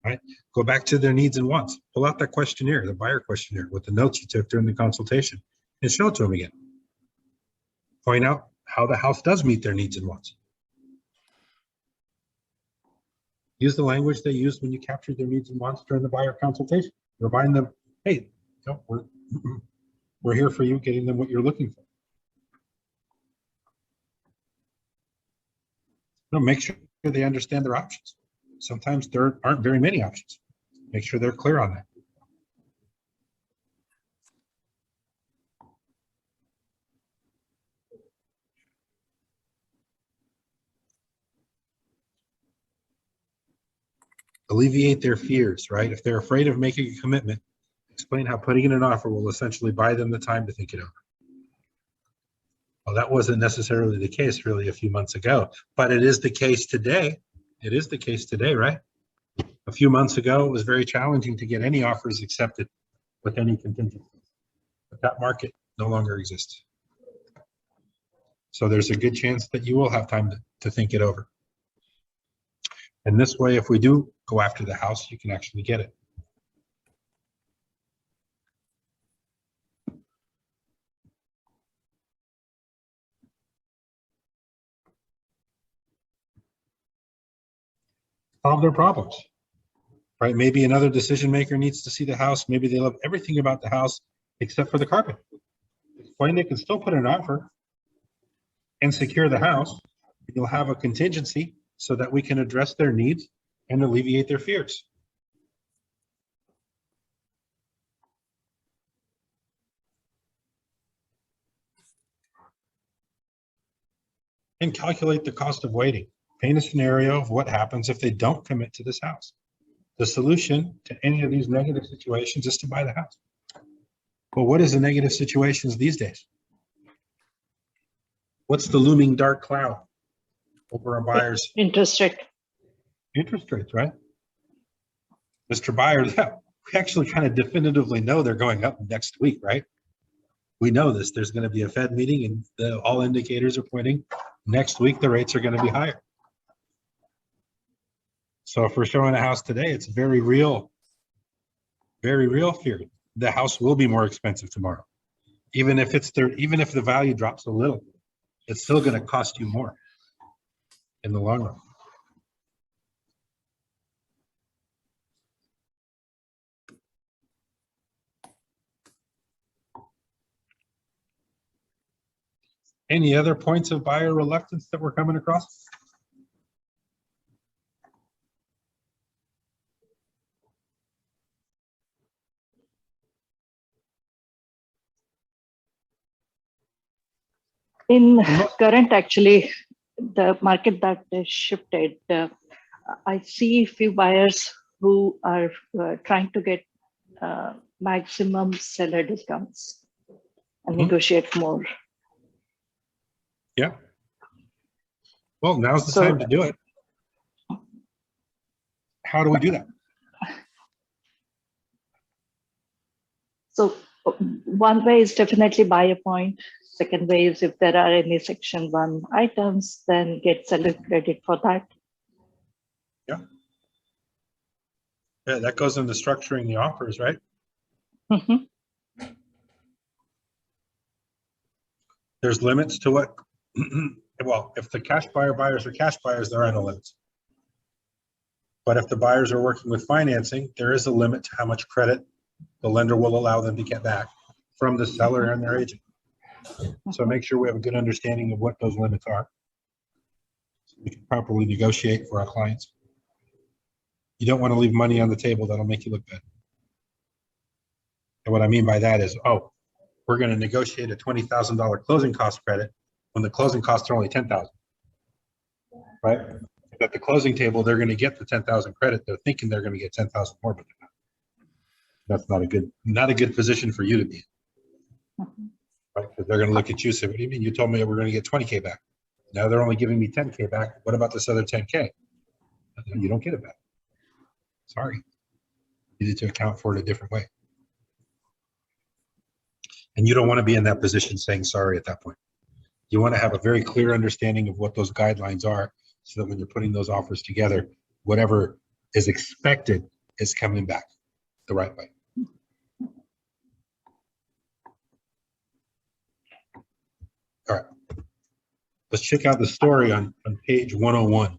Right? Go back to their needs and wants. Pull out that questionnaire, the buyer questionnaire, with the notes you took during the consultation, and show it to them again. Point out how the house does meet their needs and wants. Use the language they used when you captured their needs and wants during the buyer consultation. Remind them, hey, we're here for you, getting them what you're looking for. Make sure they understand their options. Sometimes there aren't very many options. Make sure they're clear on that. Alleviate their fears, right? If they're afraid of making a commitment, explain how putting in an offer will essentially buy them the time to think it over. Well, that wasn't necessarily the case really a few months ago, but it is the case today. It is the case today, right? A few months ago, it was very challenging to get any offers accepted with any contingency. But that market no longer exists. So there's a good chance that you will have time to think it over. And this way, if we do go after the house, you can actually get it. Solve their problems, right? Maybe another decision maker needs to see the house. Maybe they love everything about the house except for the carpet. Explain they can still put an offer and secure the house. You'll have a contingency so that we can address their needs and alleviate their fears. And calculate the cost of waiting. Paint a scenario of what happens if they don't commit to this house. The solution to any of these negative situations is to buy the house. Well, what is the negative situations these days? What's the looming dark cloud over our buyers? Interest rate. Interest rates, right? Mr. Buyer, yeah, we actually kind of definitively know they're going up next week, right? We know this. There's going to be a Fed meeting and all indicators are pointing next week the rates are going to be higher. So if we're showing a house today, it's very real fear. The house will be more expensive tomorrow. Even if the value drops a little, it's still going to cost you more in the long run. Any other points of buyer reluctance that we're coming across? In current, actually, the market that is shifted, I see few buyers who are trying to get maximum seller discounts and negotiate more. Yeah. Well, now's the So- time to do it. How do we do that? So one way is definitely buy a point. Second way is if there are any section 1 items, then get seller credit for that. Yeah, that goes into structuring the offers, right? Mhm. There's limits to what, well, if the cash buyers are cash buyers, there are no limits. But if the buyers are working with financing, there is a limit to how much credit the lender will allow them to get back from the seller and their agent. So make sure we have a good understanding of what those limits are, so we can properly negotiate for our clients. You don't want to leave money on the table that'll make you look bad. And what I mean by that is, oh, we're going to negotiate a $20,000 closing cost credit when the closing costs are only $10,000, right? At the closing table, they're going to get the $10,000 credit. They're thinking they're going to get $10,000 more, but they're not. That's not a good position for you to be in, right? Because they're going to look at you and say, what do you mean? You told me we're going to get 20K back. Now they're only giving me 10K back. What about this other 10K? You don't get it back. Sorry. You need to account for it a different way. And you don't want to be in that position saying sorry at that point. You want to have a very clear understanding of what those guidelines are, so that when you're putting those offers together, whatever is expected is coming back the right way. All right. Let's check out the story on page 101.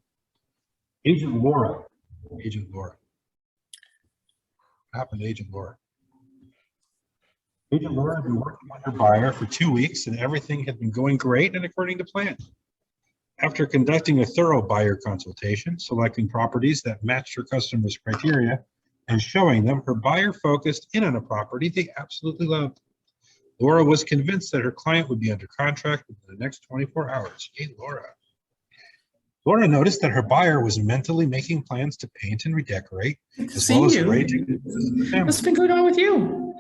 Agent Laura. What happened to Agent Laura? Agent Laura had been working with her buyer for 2 weeks and everything had been going great and according to plan. After conducting a thorough buyer consultation, selecting properties that matched her customer's criteria, and showing them, her buyer focused in on a property they absolutely loved. Laura was convinced that her client would be under contract within the next 24 hours. Hey, Laura. Laura noticed that her buyer was mentally making plans to paint and redecorate, as well as arranging the family. What's been going on with you?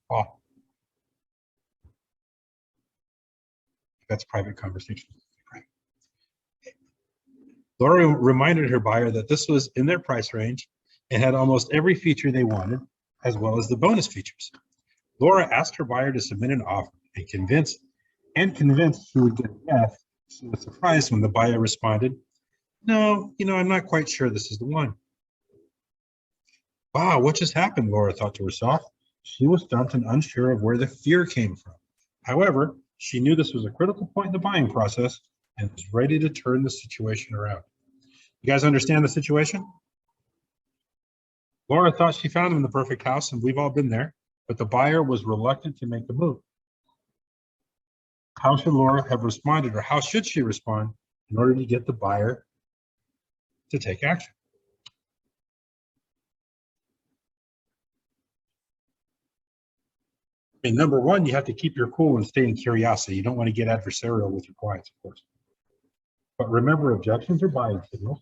Oh. That's private conversation. Laura reminded her buyer that this was in their price range and had almost every feature they wanted, as well as the bonus features. Laura asked her buyer to submit an offer and convinced she would get a yes. She was surprised when the buyer responded, no, I'm not quite sure this is the one. Wow, what just happened? Laura thought to herself. She was stumped and unsure of where the fear came from. However, she knew this was a critical point in the buying process and was ready to turn the situation around. You guys understand the situation? Laura thought she found him in the perfect house, and we've all been there, but the buyer was reluctant to make the move. How should Laura have responded, or how should she respond in order to get the buyer to take action? I mean, number one, you have to keep your cool and stay in curiosity. You don't want to get adversarial with your clients, of course. But remember, objections are buying signals.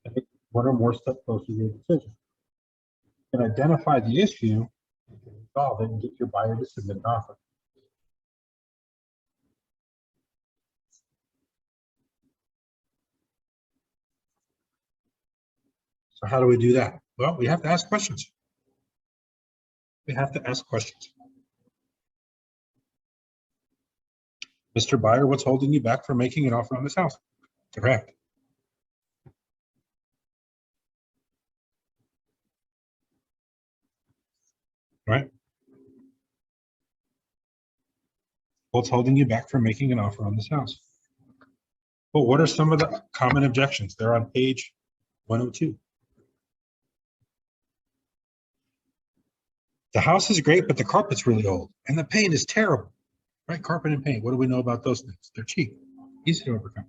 I think one or more steps closer to your decision. You can identify the issue, you can resolve it, and get your buyer to submit an offer. So how do we do that? Well, we have to ask questions. We have to ask questions. Mr. Buyer, what's holding you back from making an offer on this house? Correct. Right? What's holding you back from making an offer on this house? Well, what are some of the common objections? They're on page 102. The house is great, but the carpet's really old and the paint is terrible. Right? Carpet and paint. What do we know about those things? They're cheap, easy to overcome.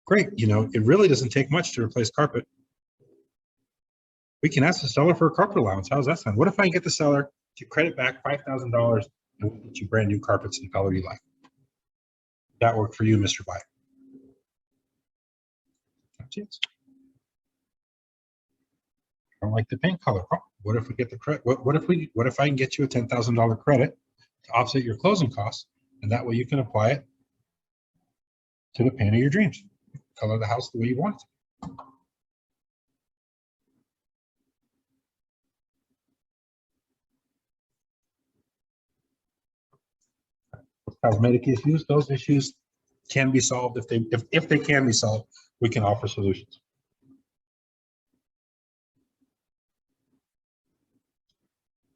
Great. You know, it really doesn't take much to replace carpet. We can ask the seller for a carpet allowance. How's that sound? What if I can get the seller to credit back $5,000 and we'll get you brand new carpets in the color you like? That worked for you, Mr. Buyer. That's it. I don't like the paint color. Oh, what if we get the credit? What if I can get you a $10,000 credit to offset your closing costs, and that way you can apply it to the paint of your dreams. Color the house the way you want it. Cosmetic issues, those issues can be solved. If they can be solved, we can offer solutions.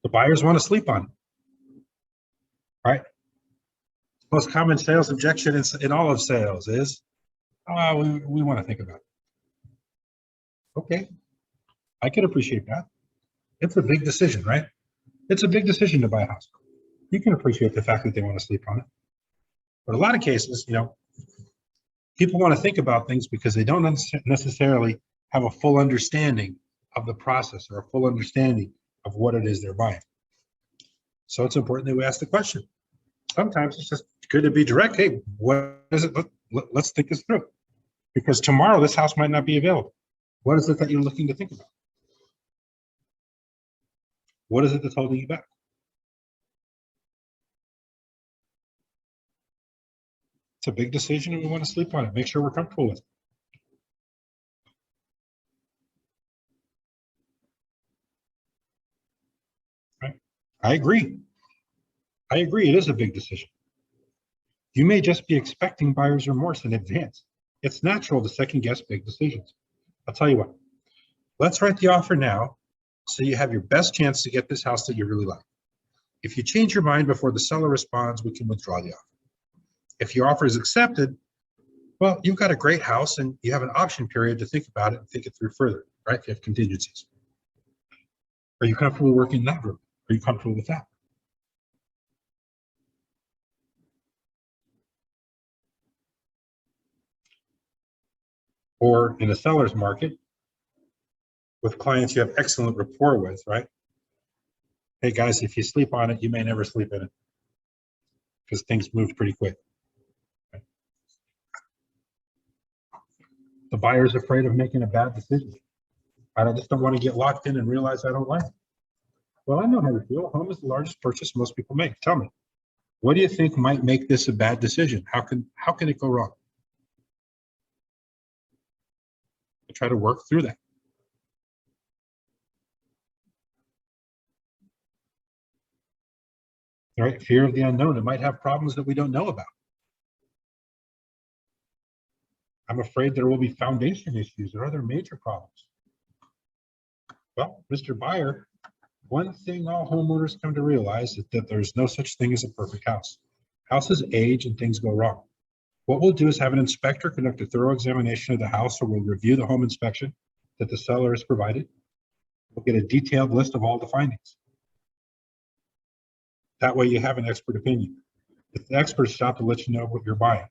The buyers want to sleep on it, right? Most common sales objection in all of sales is, we want to think about it. Okay, I can appreciate that. It's a big decision, right? It's a big decision to buy a house. You can appreciate the fact that they want to sleep on it. But a lot of cases, you know, people want to think about things because they don't necessarily have a full understanding of the process or a full understanding of what it is they're buying. So it's important that we ask the question. Sometimes it's just good to be direct. Hey, what is it? Let's think this through. Because tomorrow this house might not be available. What is it that you're looking to think about? What is it that's holding you back? It's a big decision and we want to sleep on it. Make sure we're comfortable with it. Right? I agree. I agree. It is a big decision. You may just be expecting buyer's remorse in advance. It's natural to second guess big decisions. I'll tell you what, let's write the offer now so you have your best chance to get this house that you really like. If you change your mind before the seller responds, we can withdraw the offer. If your offer is accepted, well, you've got a great house and you have an option period to think about it and think it through further, right? If you have contingencies. Are you comfortable working in that group? Are you comfortable with that? Or in a seller's market, with clients you have excellent rapport with, right? Hey guys, if you sleep on it, you may never sleep in it because things move pretty quick. Right? The buyer's afraid of making a bad decision. I just don't want to get locked in and realize I don't like it. Well, I know how to feel. Home is the largest purchase most people make. Tell me, what do you think might make this a bad decision? How can it go wrong? I try to work through that. All right, fear of the unknown. It might have problems that we don't know about. I'm afraid there will be foundation issues or other major problems. Well, Mr. Buyer, one thing all homeowners come to realize is that there's no such thing as a perfect house. Houses age and things go wrong. What we'll do is have an inspector conduct a thorough examination of the house, or we'll review the home inspection that the seller has provided. We'll get a detailed list of all the findings. That way you have an expert opinion. It's the expert's job to let you know what you're buying.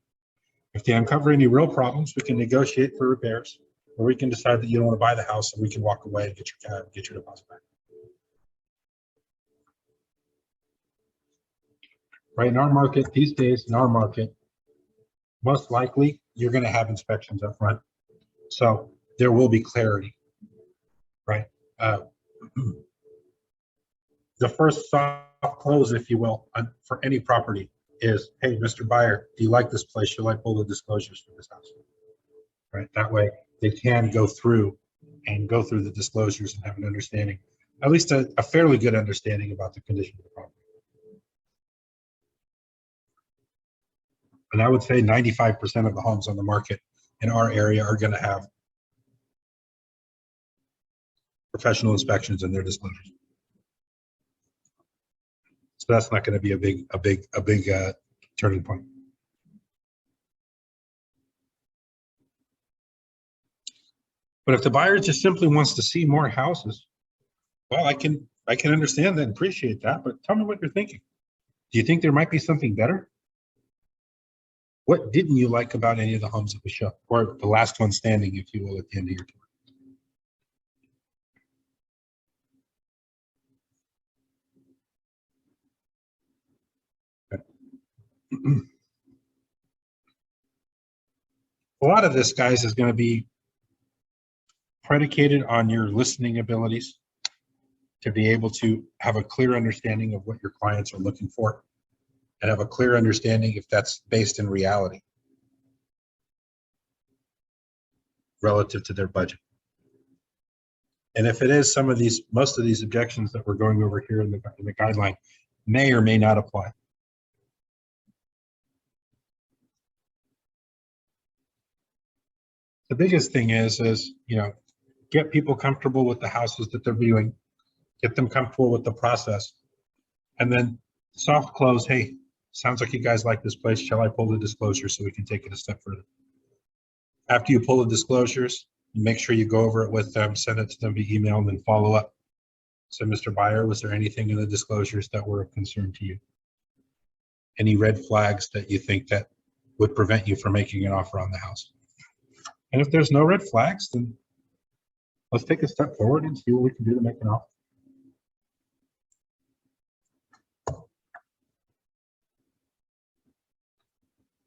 If they uncover any real problems, we can negotiate for repairs, or we can decide that you don't want to buy the house and we can walk away and get your deposit back. Right, in our market, these days, in our market, most likely you're going to have inspections up front. So there will be clarity, right? The first soft close, if you will, for any property is, hey, Mr. Buyer, do you like this place? You like all the disclosures for this house, right? That way they can go through and go through the disclosures and have an understanding, at least a fairly good understanding about the condition of the property. And I would say 95% of the homes on the market in our area are going to have professional inspections in their disclosures. So that's not going to be a big turning point. But if the buyer just simply wants to see more houses, well, I can understand that and appreciate that, but tell me what you're thinking. Do you think there might be something better? What didn't you like about any of the homes that we showed, or the last one standing, if you will, at the end of your tour? A lot of this, guys, is going to be predicated on your listening abilities to be able to have a clear understanding of what your clients are looking for and have a clear understanding if that's based in reality relative to their budget. And if it is, most of these objections that we're going over here in the guideline may or may not apply. The biggest thing is, you know, get people comfortable with the houses that they're viewing, get them comfortable with the process, and then soft close. Hey, sounds like you guys like this place. Shall I pull the disclosure so we can take it a step further? After you pull the disclosures, make sure you go over it with them, send it to them via email, and then follow up. So, Mr. Buyer, was there anything in the disclosures that were of concern to you? Any red flags that you think that would prevent you from making an offer on the house? And if there's no red flags, then let's take a step forward and see what we can do to make an offer.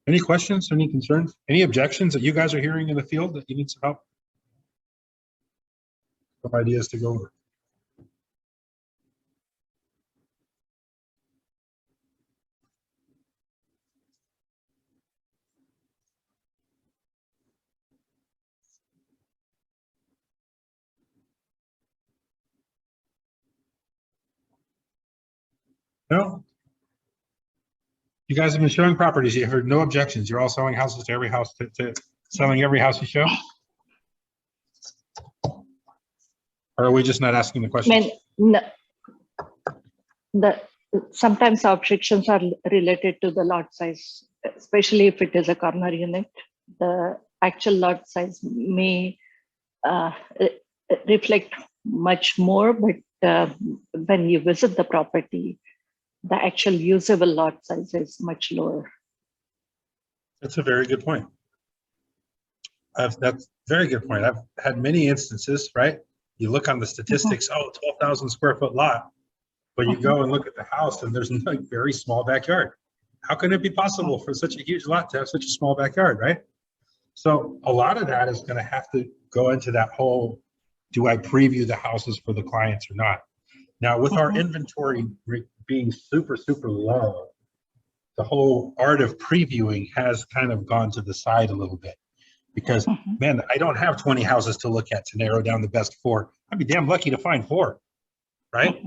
Any questions, any concerns, any objections that you guys are hearing in the field that you need some help? Some ideas to go over. No? You guys have been showing properties. You heard no objections. You're all selling houses to every house, to selling every house you show? Or are we just not asking the I questions? mean, no, sometimes objections are related to the lot size, especially if it is a corner unit. The actual lot size may reflect much more, but when you visit the property, the actual usable lot size is much lower. That's a very good point. That's a very good point. I've had many instances, right? You look on the statistics, oh, 12,000 square foot lot, but you go and look at the house and there's a very small backyard. How can it be possible for such a huge lot to have such a small backyard, right? So a lot of that is going to have to go into that whole, do I preview the houses for the clients or not? Now, with our inventory being super, super low, the whole art of previewing has kind of gone to the side a little bit. Because, man, I don't have 20 houses to look at to narrow down the best 4. I'd be damn lucky to find 4, right?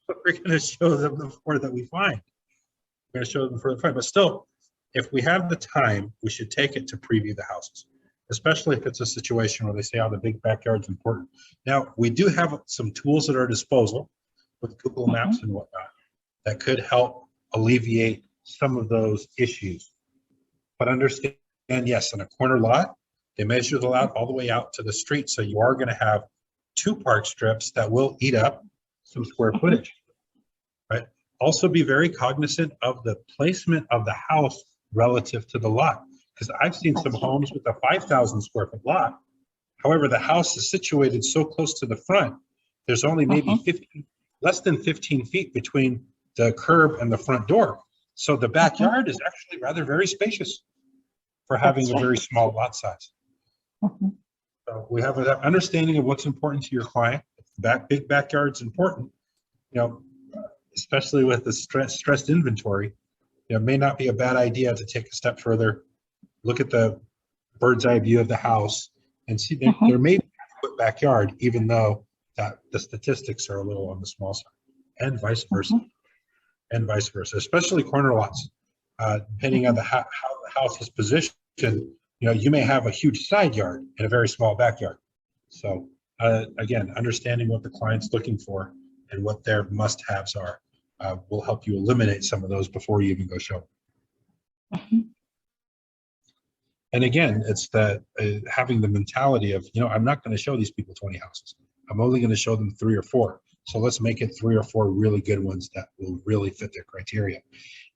But we're going to show them the 4 that we find. We're going to show them for the find. But still, if we have the time, we should take it to preview the houses, especially if it's a situation where they say, oh, the big backyard's important. Now, we do have some tools at our disposal with Google Maps and whatnot that could help alleviate some of those issues. But understand, yes, in a corner lot, they measure the lot all the way out to the street. So you are going to have 2 park strips that will eat up some square footage, right? Also be very cognizant of the placement of the house relative to the lot. Because I've seen some homes with a 5,000 square foot lot. However, the house is situated so close to the front, there's only maybe less than 15 feet between the curb and the front door. So the backyard is actually rather very spacious for having a very small lot size. So we have an understanding of what's important to your client. If big backyard's important, you know, especially with the stressed inventory, it may not be a bad idea to take a step further, look at the bird's eye view of the house, and see there may be backyard, even though that the statistics are a little on the small side, and vice versa. And vice versa, especially corner lots. Depending on how the house is positioned, you may have a huge side yard and a very small backyard. So again, understanding what the client's looking for and what their must-haves are will help you eliminate some of those before you even go show. And again, it's that having the mentality of, I'm not going to show these people 20 houses. I'm only going to show them 3 or 4. So let's make it 3 or 4 really good ones that will really fit their criteria.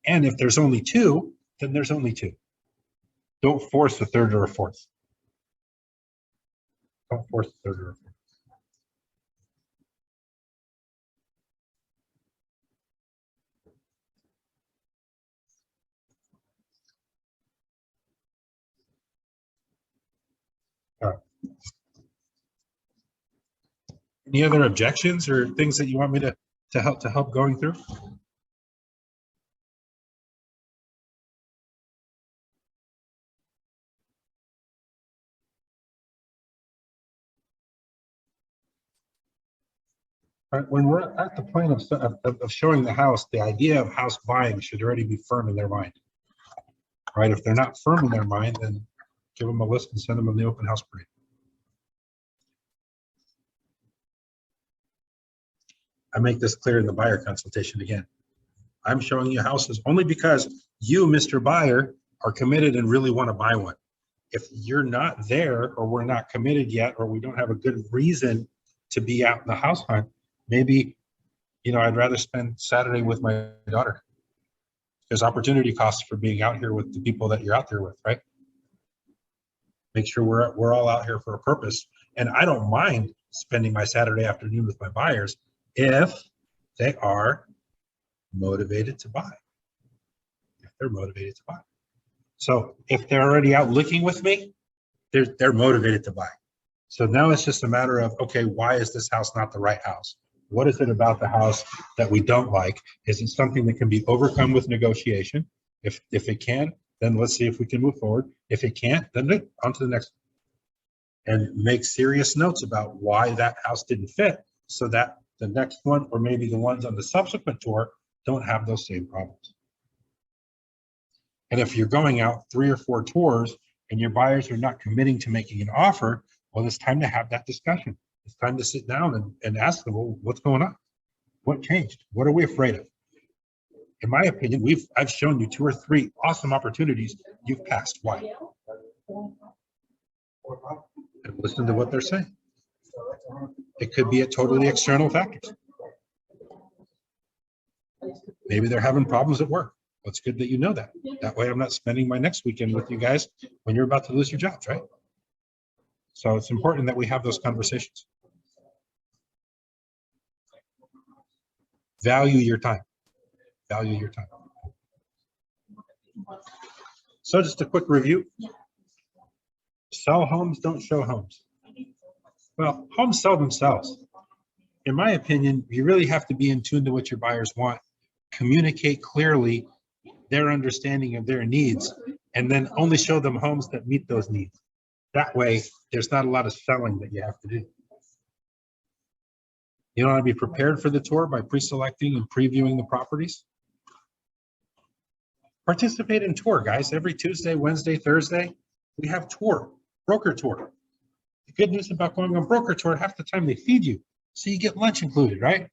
And if there's only 2, then there's only 2. Don't force a 3rd or a 4th. Don't force a 3rd or a 4th. All right. Any other objections or things that you want me to help going through? Right, when we're at the point of showing the house, the idea of house buying should already be firm in their mind. Right? If they're not firm in their mind, then give them a list and send them on the open house parade. I make this clear in the buyer consultation again. I'm showing you houses only because you, Mr. Buyer, are committed and really want to buy one. If you're not there, or we're not committed yet, or we don't have a good reason to be out in the house hunt, maybe, I'd rather spend Saturday with my daughter. There's opportunity costs for being out here with the people that you're out there with, right? Make sure we're all out here for a purpose. And I don't mind spending my Saturday afternoon with my buyers if they are motivated to buy. If they're motivated to buy. So if they're already out looking with me, they're motivated to buy. So now it's just a matter of, okay, why is this house not the right house? What is it about the house that we don't like? Is it something that can be overcome with negotiation? If it can, then let's see if we can move forward. If it can't, then on to the next one. And make serious notes about why that house didn't fit, so that the next one, or maybe the ones on the subsequent tour, don't have those same problems. And if you're going out 3 or 4 tours and your buyers are not committing to making an offer, well, it's time to have that discussion. It's time to sit down and ask them, well, what's going on? What changed? What are we afraid of? In my opinion, I've shown you 2 or 3 awesome opportunities. You've passed. Why? And listen to what they're saying. It could be a totally external factors. Maybe they're having problems at work. Well, it's good that you know that. That way I'm not spending my next weekend with you guys when you're about to lose your jobs, right? So it's important that we have those conversations. Value your time. Value your time. So just a quick review. Sell homes, don't show homes. Well, homes sell themselves. In my opinion, you really have to be in tune to what your buyers want. Communicate clearly their understanding of their needs, and then only show them homes that meet those needs. That way, there's not a lot of selling that you have to do. You want to be prepared for the tour by pre-selecting and previewing the properties. Participate in tour, guys. Every Tuesday, Wednesday, Thursday, we have tour, broker tour. The good news about going on broker tour, half the time they feed you, so you get lunch included, right?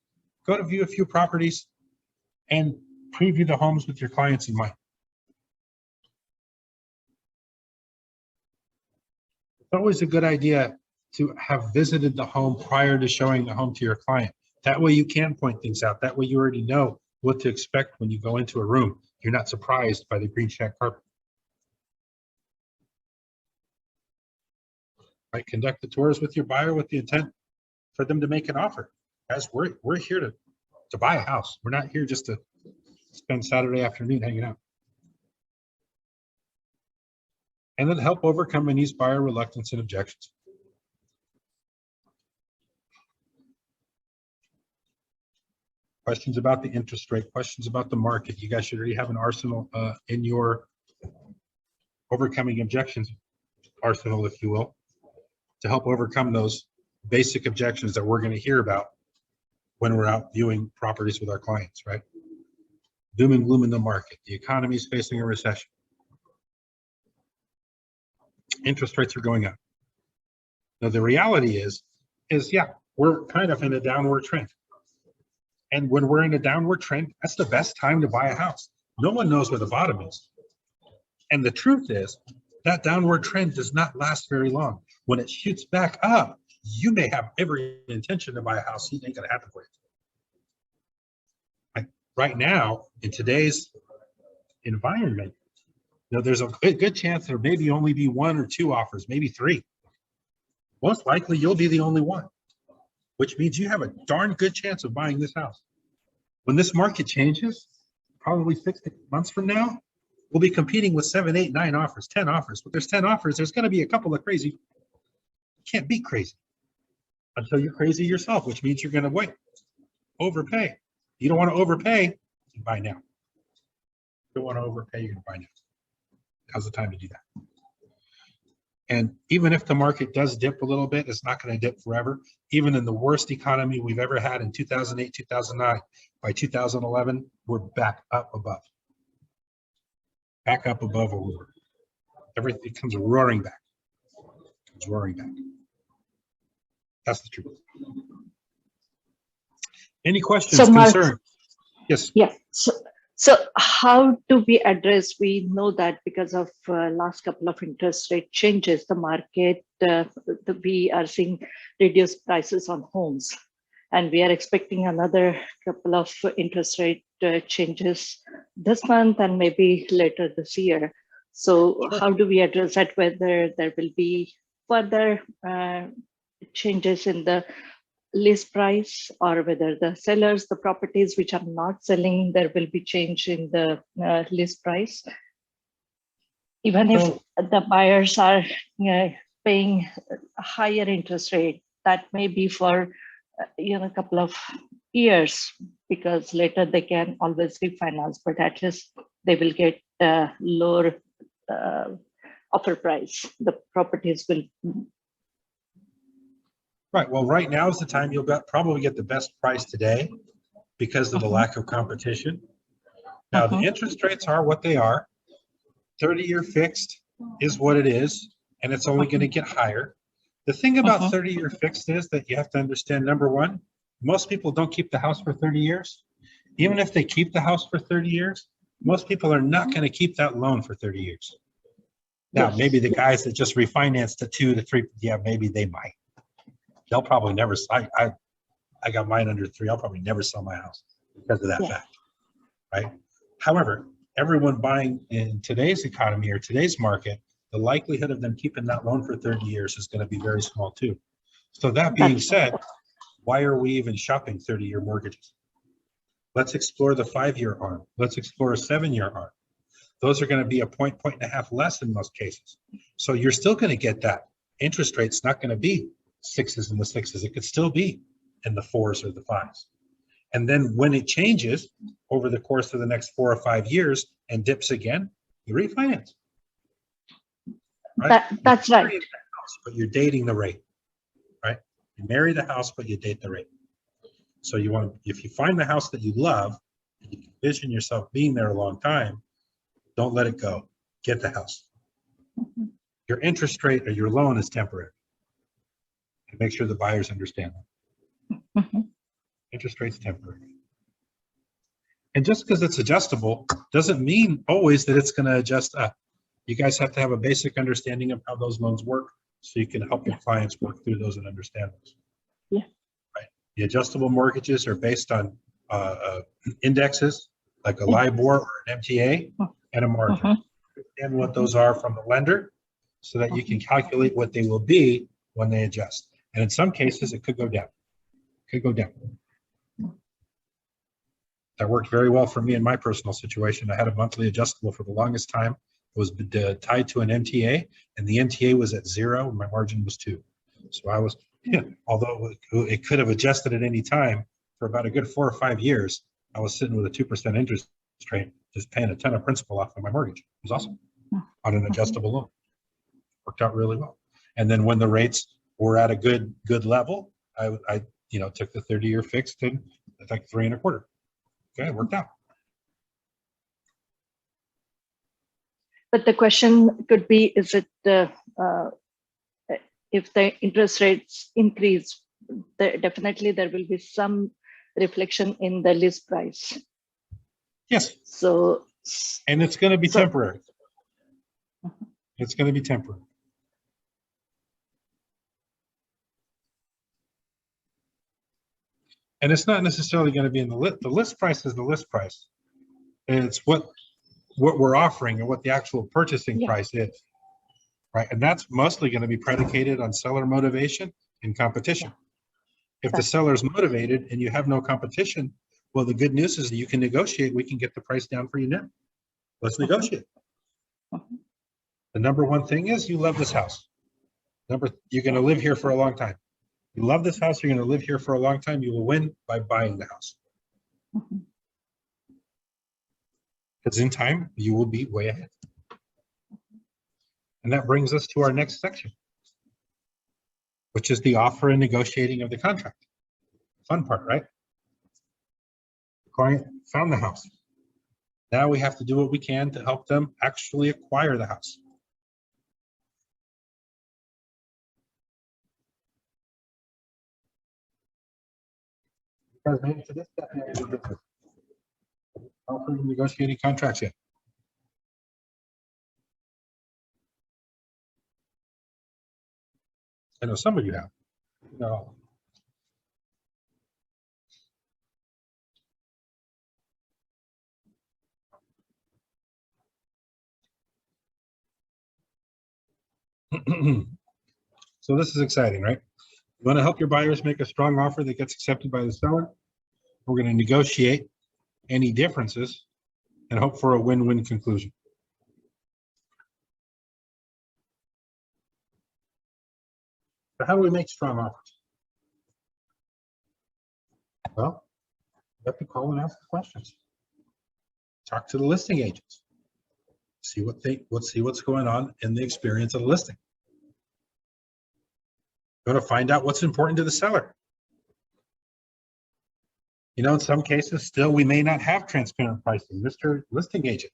Go to view a few properties and preview the homes with your clients in mind. It's always a good idea to have visited the home prior to showing the home to your client. That way you can point things out. That way you already know what to expect when you go into a room. You're not surprised by the green shack carpet. Right, conduct the tours with your buyer with the intent for them to make an offer. Guys, we're here to buy a house. We're not here just to spend Saturday afternoon hanging out. And then help overcome any buyer reluctance and objections. Questions about the interest rate, questions about the market. You guys should already have an arsenal in your overcoming objections arsenal, if you will, to help overcome those basic objections that we're going to hear about when we're out viewing properties with our clients, right? Doom and gloom in the market. The economy is facing a recession. Interest rates are going up. Now, the reality is yeah, we're kind of in a downward trend. And when we're in a downward trend, that's the best time to buy a house. No one knows where the bottom is. And the truth is that downward trend does not last very long. When it shoots back up, you may have every intention to buy a house. It ain't gonna happen for you. Right now, in today's environment, there's a good chance there maybe only be 1 or 2 offers, maybe 3. Most likely you'll be the only one, which means you have a darn good chance of buying this house. When this market changes, probably 6 months from now, we'll be competing with 7, 8, 9 offers, 10 offers. But there's 10 offers, there's gonna be a couple of crazy. You can't be crazy until you're crazy yourself, which means you're gonna wait, overpay. You don't want to overpay, you buy now. You don't want to overpay, you're going to buy now. Now's the time to do that. And even if the market does dip a little bit, it's not going to dip forever. Even in the worst economy we've ever had in 2008, 2009, by 2011, we're back up above. Back up above where we were. Everything comes roaring back. It's roaring back. That's the truth. Any questions, concerns? Yes. Yeah. So how do we address? We know that because of last couple of interest rate changes, the market, we are seeing reduced prices on homes, and we are expecting another couple of interest rate changes this month and maybe later this year. So how do we address that? Whether there will be further changes in the list price, or whether the sellers, the properties which are not selling, there will be change in the list price, even if the buyers are paying a higher interest rate. That may be for a couple of years, because later they can always refinance, but at least they will get lower offer price. The properties will. Right. Well, right now is the time you'll probably get the best price today because of the lack of competition. Now, the interest rates are what they are. 30-year fixed is what it is, and it's only going to get higher. The thing about 30-year fixed is that you have to understand, number one, most people don't keep the house for 30 years. Even if they keep the house for 30 years, most people are not going to keep that loan for 30 years. Now, maybe the guys that just refinanced to 2 to 3, yeah, maybe they might. They'll probably never. I got mine under 3. I'll probably never sell my house because of that fact, right? However, everyone buying in today's economy or today's market, the likelihood of them keeping that loan for 30 years is going to be very small too. So that being said, why are we even shopping 30-year mortgages? Let's explore the 5-year arm. Let's explore a 7-year arm. Those are going to be a point and a half less in most cases. So you're still going to get that. Interest rate's not going to be 6s in the 6s. It could still be in the 4s or the 5s. And then when it changes over the course of the next 4 or 5 years and dips again, you refinance. Right? That's right. But you're dating the rate, right? You marry the house, but you date the rate. So you want, if you find the house that you love, and you envision yourself being there a long time, don't let it go. Get the house. Your interest rate or your loan is temporary. And make sure the buyers understand that. Interest rate's temporary. And just because it's adjustable doesn't mean always that it's going to adjust up. You guys have to have a basic understanding of how those loans work so you can help your clients work through those and understand those. Yeah. Right. The adjustable mortgages are based on indexes like a LIBOR or an MTA and a margin. And what those are from the lender so that you can calculate what they will be when they adjust. And in some cases, it could go down. Could go down. That worked very well for me in my personal situation. I had a monthly adjustable for the longest time. It was tied to an MTA, and the MTA was at 0, and my margin was 2. So I was, although it could have adjusted at any time, for about a good 4 or 5 years, I was sitting with a 2% interest rate, just paying a ton of principal off of my mortgage. It was awesome on an adjustable loan. Worked out really well. And then when the rates we're at a good level, I took the 30-year fixed and it's like 3.25. Okay, it worked out. But the question could be, is it if the interest rates increase, definitely there will be some reflection in the list price. Yes, So, and it's going to be So- temporary. It's going to be temporary. And it's not necessarily going to be in the list. The list price is the list price. And it's what we're offering and what the actual purchasing Yeah. price is. Right. And that's mostly going to be predicated on seller motivation and competition. If the That's- seller's motivated and you have no competition, well, the good news is that you can negotiate. We can get the price down for you now. Let's negotiate. The number one thing is you love this house. You're going to live here for a long time. You love this house. You're going to live here for a long time. You will win by buying the house. Because in time, you will be way ahead. And that brings us to our next section, which is the offer and negotiating of the contract. Fun part, right? The client found the house. Now we have to do what we can to help them actually acquire the house. You guys made it to this step yet in your business? Offer and negotiating contracts yet? I know some of you have. Not all. So this is exciting, right? You want to help your buyers make a strong offer that gets accepted by the seller. We're going to negotiate any differences and hope for a win-win conclusion. So how do we make strong offers? Well, you have to call and ask the questions. Talk to the listing agents. See what's going on in the experience of the listing. Going to find out what's important to the seller. You know, in some cases, still, we may not have transparent pricing. Mr. Listing Agent,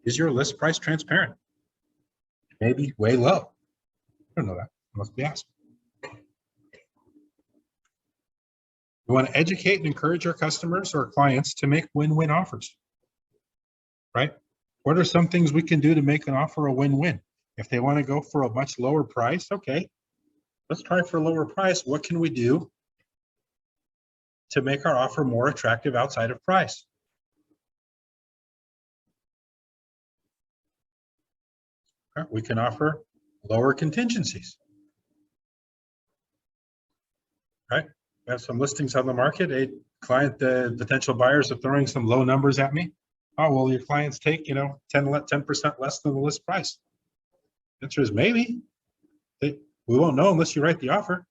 is your list price transparent? Maybe way low. I don't know that. Must be asked. We want to educate and encourage our customers or clients to make win-win offers, right? What are some things we can do to make an offer a win-win? If they want to go for a much lower price, okay, let's try for a lower price. What can we do to make our offer more attractive outside of price? We can offer lower contingencies, right? We have some listings on the market. A client, the potential buyers are throwing some low numbers at me. Oh, well, your clients take, 10% less than the list price. The answer is maybe. We won't know unless you write the offer.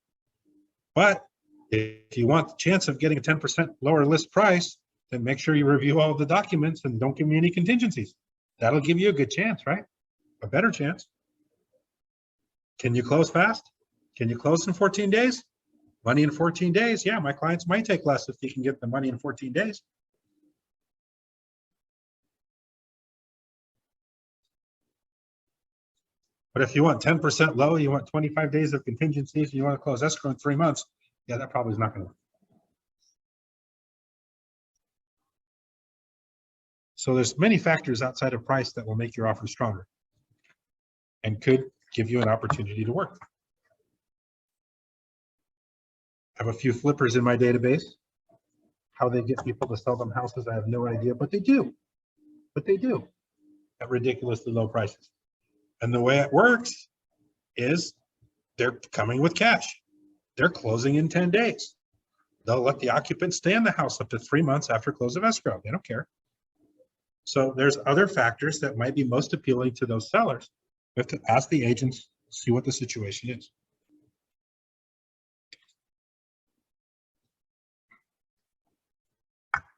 But if you want the chance of getting a 10% lower list price, then make sure you review all the documents and don't give me any contingencies. That'll give you a good chance, right? A better chance. Can you close fast? Can you close in 14 days? Money in 14 days? Yeah, my clients might take less if they can get the money in 14 days. But if you want 10% low, you want 25 days of contingencies, you want to close escrow in 3 months, yeah, that probably is not going to work. So there's many factors outside of price that will make your offer stronger and could give you an opportunity to work. I have a few flippers in my database. How they get people to sell them houses, I have no idea, but they do. But they do at ridiculously low prices. And the way it works is they're coming with cash. They're closing in 10 days. They'll let the occupant stay in the house up to 3 months after close of escrow. They don't care. So there's other factors that might be most appealing to those sellers. We have to ask the agents, see what the situation is.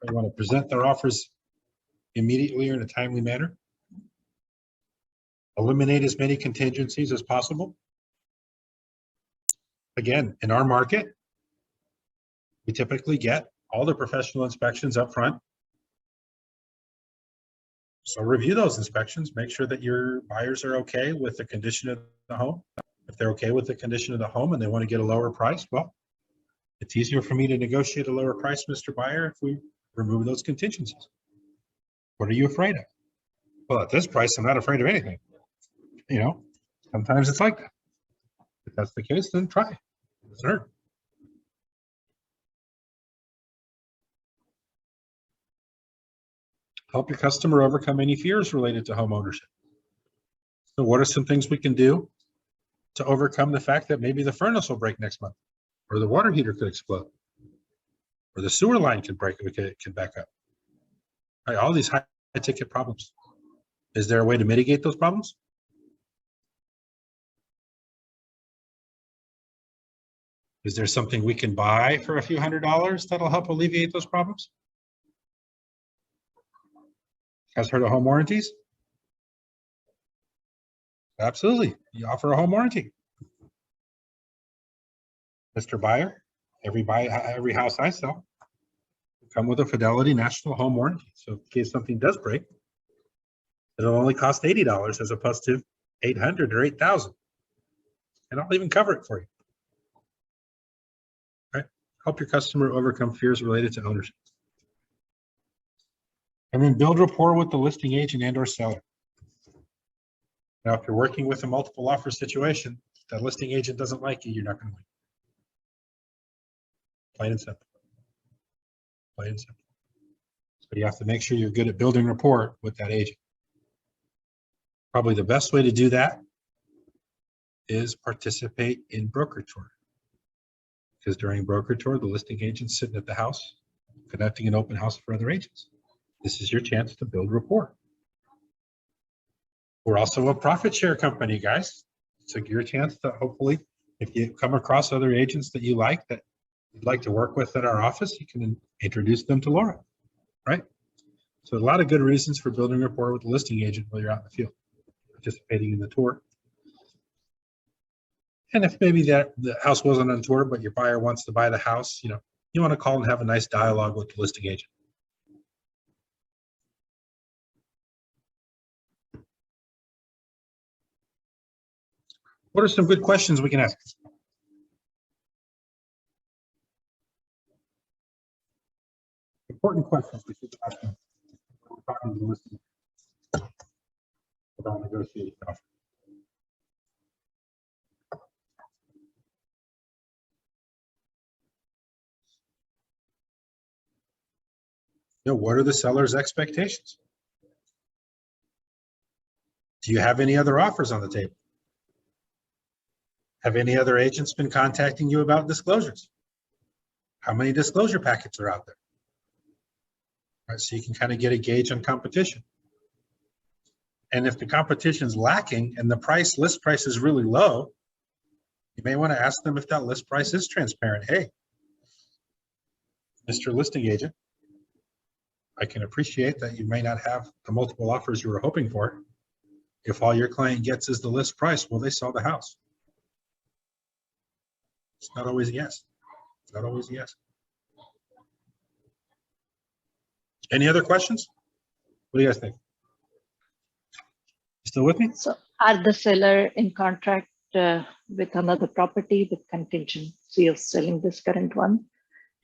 They want to present their offers immediately or in a timely manner. Eliminate as many contingencies as possible. again, in our market, we typically get all the professional inspections up front. So review those inspections, make sure that your buyers are okay with the condition of the home. If they're okay with the condition of the home and they want to get a lower price, well, it's easier for me to negotiate a lower price, Mr. Buyer, if we remove those contingencies. What are you afraid of? Well, at this price, I'm not afraid of anything. You know, sometimes it's like that. If that's the case, then try. It doesn't hurt. Help your customer overcome any fears related to home ownership. So what are some things we can do to overcome the fact that maybe the furnace will break next month, or the water heater could explode, or the sewer line can break, can back up? Right, all these high ticket problems. Is there a way to mitigate those problems? Is there something we can buy for a few $100s that'll help alleviate those problems? Guys heard of home warranties? Absolutely. You offer a home warranty. Mr. Buyer, every house I sell will come with a Fidelity National Home Warranty. So in case something does break, it'll only cost $80 as opposed to $800 or $8,000. And I'll even cover it for you. Right? Help your customer overcome fears related to ownership. And then build rapport with the listing agent and or seller. Now, if you're working with a multiple offer situation, if that listing agent doesn't like you, you're not going to win. Plain and simple. Plain and simple. So you have to make sure you're good at building rapport with that agent. Probably the best way to do that is participate in broker tour. Because during broker tour, the listing agent's sitting at the house, conducting an open house for other agents. This is your chance to build rapport. We're also a profit share company, guys. So your chance to hopefully, if you come across other agents that you like, that you'd like to work with at our office, you can introduce them to Laura, right? So a lot of good reasons for building rapport with the listing agent while you're out in the field, participating in the tour. And if maybe the house wasn't on tour, but your buyer wants to buy the house, you want to call and have a nice dialogue with the listing agent. What are some good questions we can ask? Important questions we should ask them when we're talking to the listing about negotiating offer. What are the seller's expectations? Do you have any other offers on the table? Have any other agents been contacting you about disclosures? How many disclosure packets are out there? Right, so you can kind of get a gauge on competition. And if the competition's lacking and the list price is really low, you may want to ask them if that list price is transparent. Hey, Mr. Listing Agent, I can appreciate that you may not have the multiple offers you were hoping for. If all your client gets is the list price, will they sell the house? It's not always a yes. It's not always a yes. Any other questions? What do you guys think? Still with me? So are the seller in contract with another property with contingency of selling this current one?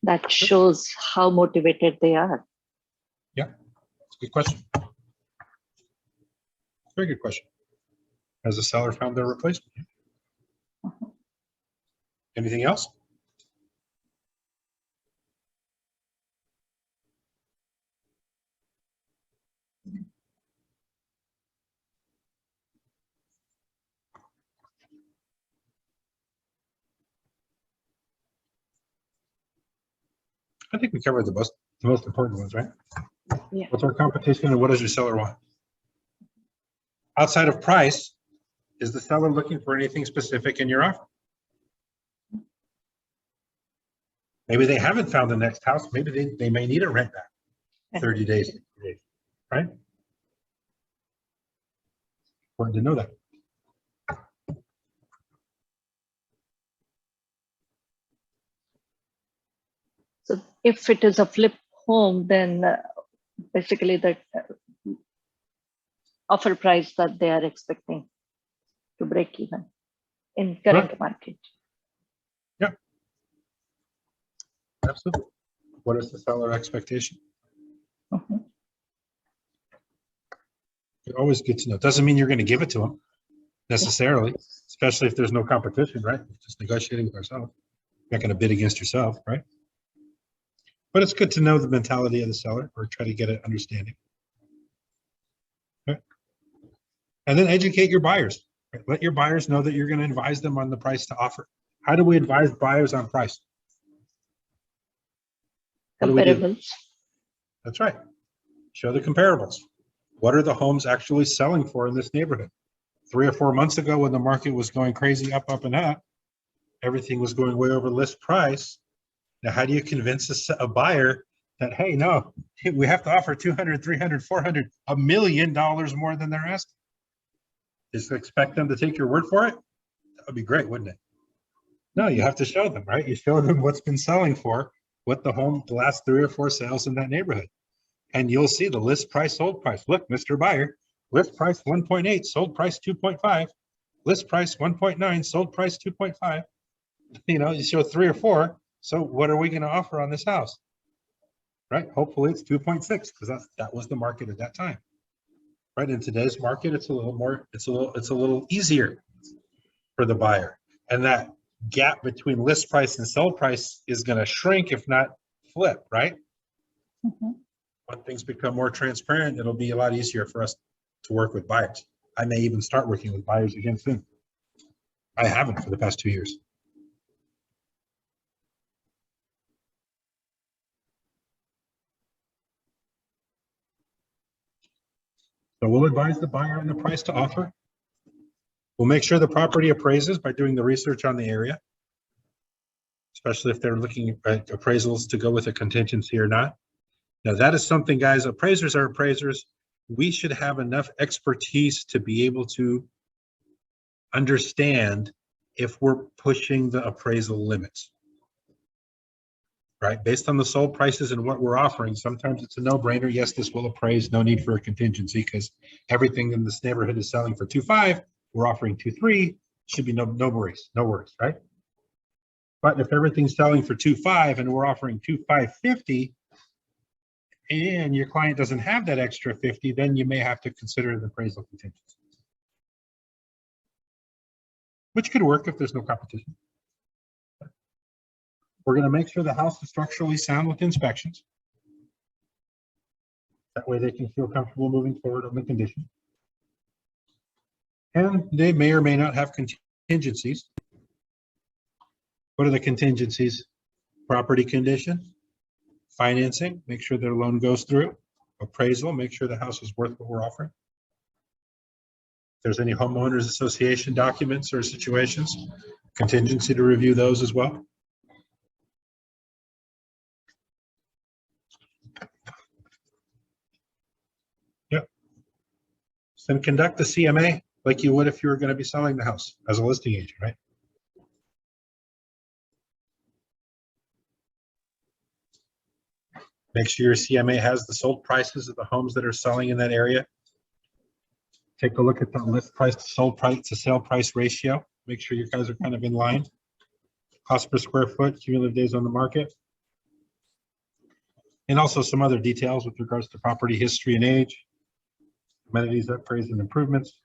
That shows how motivated they are. Yeah, it's a good question. Very good question. Has the seller found their replacement? Anything else? I think we covered the most important ones, right? Yeah. What's our competition and what does your seller want? Outside of price, is the seller looking for anything specific in your offer? Maybe they haven't found the next house. Maybe they may need a rent back 30 days, 60 days, right? Important to know that. if it is a flip home, then basically the offer price that they are expecting to break even in current market. Absolutely. What is the seller expectation? Mhm. It's always good to know. Doesn't mean you're going to give it to them necessarily, especially if there's no competition, right? Just negotiating with ourselves. You're not going to bid against yourself, right? But it's good to know the mentality of the seller or try to get an understanding. Okay. And then educate your buyers. Right? Let your buyers know that you're going to advise them on the price to offer. How do we advise buyers on price? What do we do? Comparables. That's right. Show the comparables. What are the homes actually selling for in this neighborhood? 3 or 4 months ago when the market was going crazy up, up, and up, everything was going way over list price. Now, how do you convince a buyer that, hey, no, we have to offer 200, 300, 400, $1 million more than they're asking? Just expect them to take your word for it? That would be great, wouldn't it? No, you have to show them, right? You show them what's been selling for, what the last 3 or 4 sales in that neighborhood. And you'll see the list price, sold price. Look, Mr. Buyer, list price 1.8, sold price 2.5, list price 1.9, sold price 2.5. You know, you show 3 or 4. So what are we going to offer on this house? Right? Hopefully it's 2.6 because that was the market at that time. Right? In today's market, it's a little easier for the buyer. And that gap between list price and sell price is going to shrink, if not flip, right? Mhm. When things become more transparent, it'll be a lot easier for us to work with buyers. I may even start working with buyers again soon. I haven't for the past 2 years. So we'll advise the buyer on the price to offer. We'll make sure the property appraises by doing the research on the area, especially if they're looking at appraisals to go with a contingency or not. Now that is something, guys, appraisers are appraisers. We should have enough expertise to be able to understand if we're pushing the appraisal limits. Right? Based on the sold prices and what we're offering, sometimes it's a no-brainer. Yes, this will appraise, no need for a contingency because everything in this neighborhood is selling for 2.5. We're offering 2.3. Should be no worries, right? But if everything's selling for 2.5 and we're offering 2.550, and your client doesn't have that extra 50, then you may have to consider the appraisal contingency, which could work if there's no competition. We're going to make sure the house is structurally sound with inspections. That way they can feel comfortable moving forward on the condition. And they may or may not have contingencies. What are the contingencies? Property condition, financing, make sure their loan goes through, appraisal, make sure the house is worth what we're offering. If there's any homeowners association documents or situations, contingency to review those as well. Yep. Then conduct the CMA like you would if you were going to be selling the house as a listing agent, right? Make sure your CMA has the sold prices of the homes that are selling in that area. Take a look at the list price to sold price to sale price ratio. Make sure you guys are kind of in line. Cost per square foot, cumulative days on the market. And also some other details with regards to property history and age, amenities, upgrades, and improvements.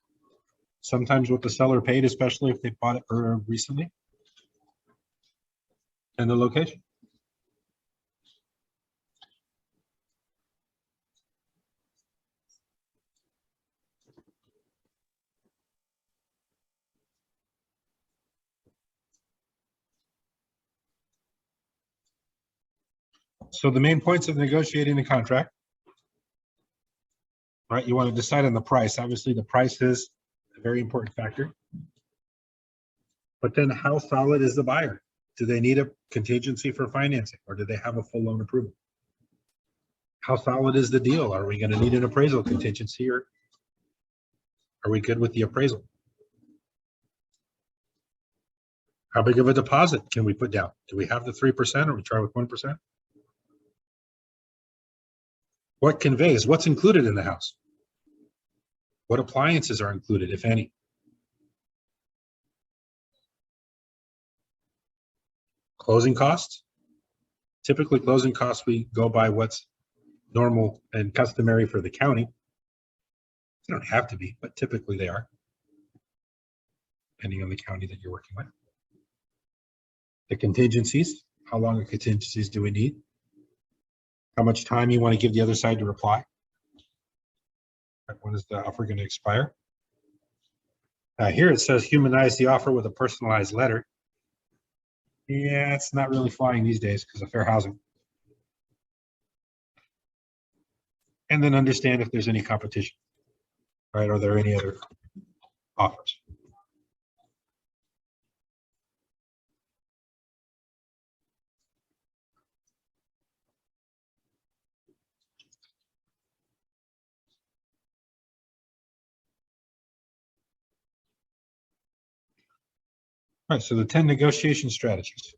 Sometimes what the seller paid, especially if they bought it recently. And the location. So the main points of negotiating the contract, right? You want to decide on the price. Obviously, the price is a very important factor. But then how solid is the buyer? Do they need a contingency for financing or do they have a full loan approval? How solid is the deal? Are we going to need an appraisal contingency or are we good with the appraisal? How big of a deposit can we put down? Do we have the 3% or we try with 1%? What conveys? What's included in the house? What appliances are included, if any? Closing costs? Typically, closing costs, we go by what's normal and customary for the county. They don't have to be, but typically they are, depending on the county that you're working with. The contingencies, how long of contingencies do we need? How much time you want to give the other side to reply? When is the offer going to expire? Here it says humanize the offer with a personalized letter. Yeah, it's not really flying these days because of fair housing. And then understand if there's any competition, right? Are there any other offers? All right, so the 10 negotiation strategies.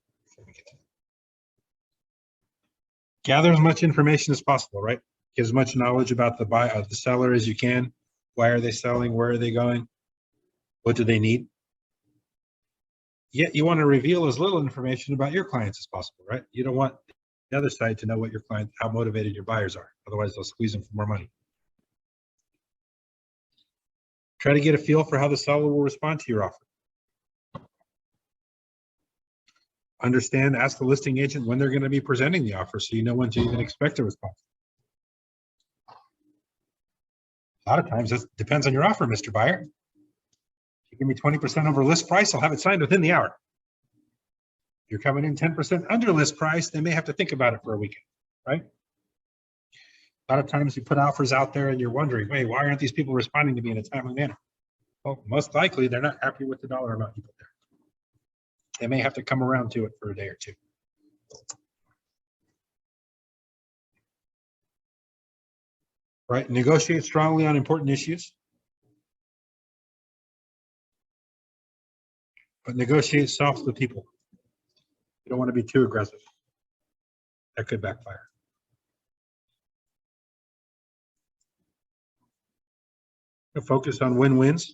Gather as much information as possible, right? Get as much knowledge about the seller as you can. Why are they selling? Where are they going? What do they need? Yet you want to reveal as little information about your clients as possible, right? You don't want the other side to know what your client, how motivated your buyers are. Otherwise, they'll squeeze them for more money. Try to get a feel for how the seller will respond to your offer. Understand, ask the listing agent when they're going to be presenting the offer so you know when to even expect a response. A lot of times this depends on your offer, Mr. Buyer. If you give me 20% over list price, I'll have it signed within the hour. If you're coming in 10% under list price, they may have to think about it for a weekend, right? A lot of times you put offers out there and you're wondering, wait, why aren't these people responding to me in a timely manner? Well, most likely they're not happy with the dollar amount you put there. They may have to come around to it for a day or two. Right, negotiate strongly on important issues. But negotiate soft with people. You don't want to be too aggressive. That could backfire. Focus on win-wins.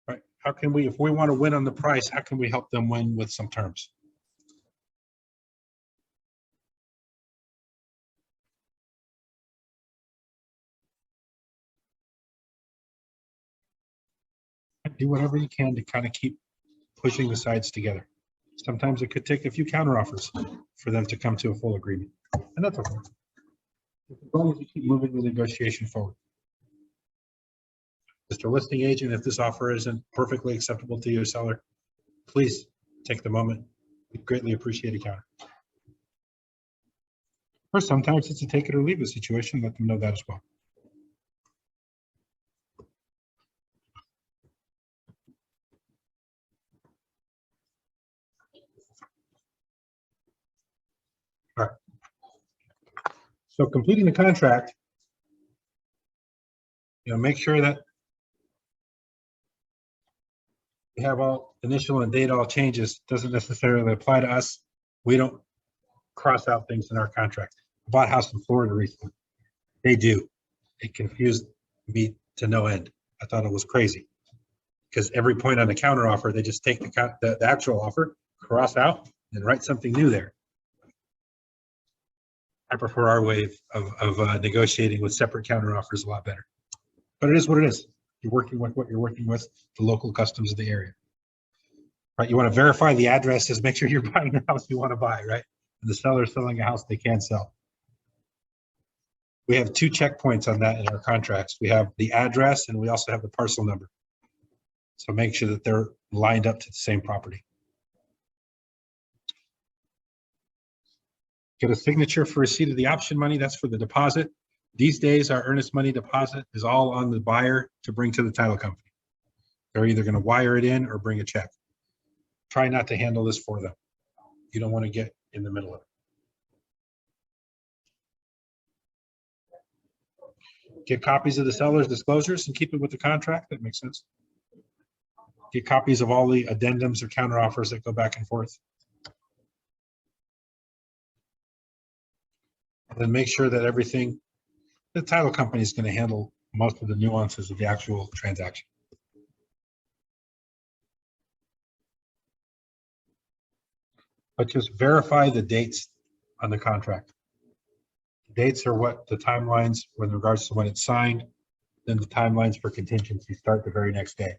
Right? How can we, if we want to win on the price, how can we help them win with some terms? Do whatever you can to kind of keep pushing the sides together. Sometimes it could take a few counteroffers for them to come to a full agreement, and that's okay. As long as you keep moving the negotiation forward. Mr. Listing Agent, if this offer isn't perfectly acceptable to your seller, please take the moment. We greatly appreciate a counter. Or sometimes it's a take it or leave it situation. Let them know that as well. All right. So completing the contract, make sure that we have all initial and date all changes. Doesn't necessarily apply to us. We don't cross out things in our contract. I bought a house in Florida recently. They do. It confused me to no end. I thought it was crazy because every point on the counter offer, they just take the actual offer, cross out, and write something new there. I prefer our way of negotiating with separate counter offers a lot better. But it is what it is. You're working with what you're working with, the local customs of the area. Right? You want to verify the addresses, make sure you're buying the house you want to buy, right? And the seller is selling a house they can sell. We have 2 checkpoints on that in our contracts. We have the address and we also have the parcel number. So make sure that they're lined up to the same property. Get a signature for receipt of the option money. That's for the deposit. These days, our earnest money deposit is all on the buyer to bring to the title company. They're either going to wire it in or bring a check. Try not to handle this for them. You don't want to get in the middle of it. Get copies of the seller's disclosures and keep it with the contract. That makes sense. Get copies of all the addendums or counteroffers that go back and forth. And then make sure that everything The title company is going to handle most of the nuances of the actual transaction. But just verify the dates on the contract. Dates are what the timelines with regards to when it's signed, then the timelines for contingency start the very next day.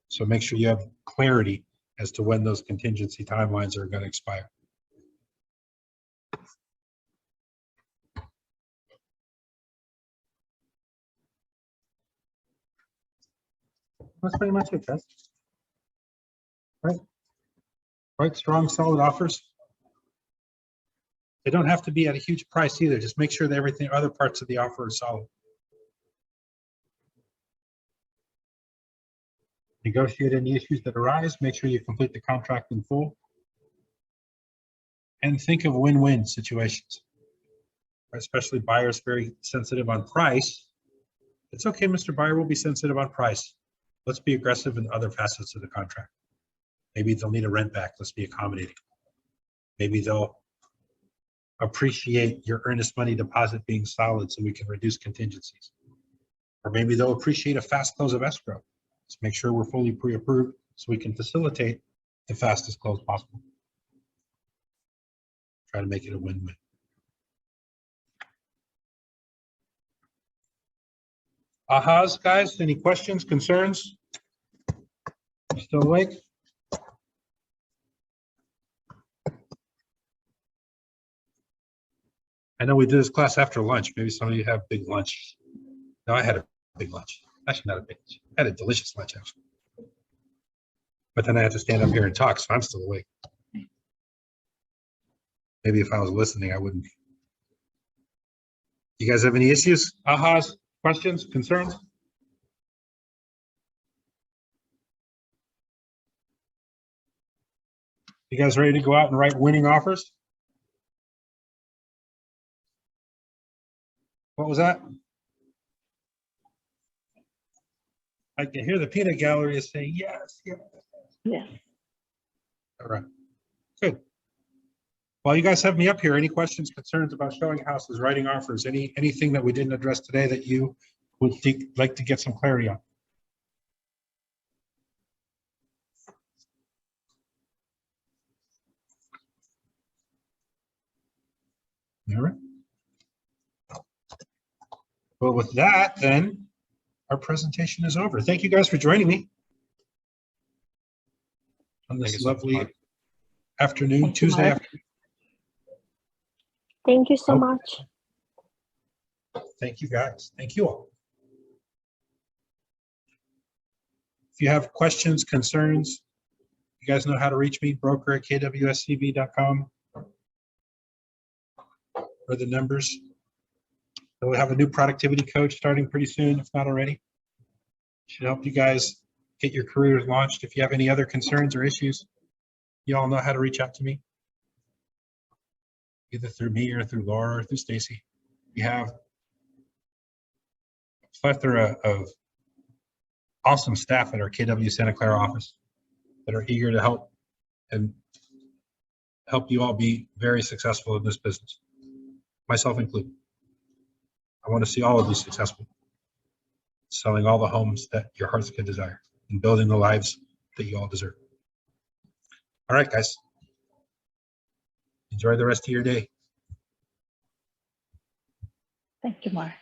So make sure you have clarity as to when those contingency timelines are going to expire. That's pretty much it, guys. Right, strong, solid offers. They don't have to be at a huge price either. Just make sure that everything, other parts of the offer are solid. Negotiate any issues that arise. Make sure you complete the contract in full. And think of win-win situations. Especially buyers very sensitive on price. It's okay, Mr. Buyer will be sensitive on price. Let's be aggressive in other facets of the contract. Maybe they'll need a rent back. Let's be accommodating. Maybe they'll appreciate your earnest money deposit being solid so we can reduce contingencies. Or maybe they'll appreciate a fast close of escrow. Let's make sure we're fully pre-approved so we can facilitate the fastest close possible. Try to make it a win-win. Ahas, guys, any questions, concerns? Still awake? I know we did this class after lunch. Maybe some of you have big lunch. No, I had a big lunch. Actually, not a big lunch. I had a delicious lunch, actually. But then I had to stand up here and talk, so I'm still awake. Maybe if I was listening, I wouldn't be. You guys have any issues? Ahas, questions, concerns? You guys ready to go out and write winning offers? What was that? I can hear the peanut gallery is saying yes, yes. Yeah. All right, good. While you guys have me up here, any questions, concerns about showing houses, writing offers, anything that we didn't address today that you would like to get some clarity on? All right. Well, with that, then our presentation is over. Thank you guys for joining me on this lovely afternoon, Thank you, Tuesday Mark. afternoon. Thank you so Oh. much. Thank you, guys. Thank you all. If you have questions, concerns, you guys know how to reach me, broker@kwscb.com, or the numbers. We'll have a new productivity coach starting pretty soon, if not already. Should help you guys get your careers launched. If you have any other concerns or issues, you all know how to reach out to me, either through me or through Laura or through Stacy. We have a plethora of awesome staff at our KW Santa Clara office that are eager to help and help you all be very successful in this business, myself included. I want to see all of you successful, selling all the homes that your hearts could desire and building the lives that you all deserve. All right, guys. Enjoy the rest of your day. Thank you, Mark.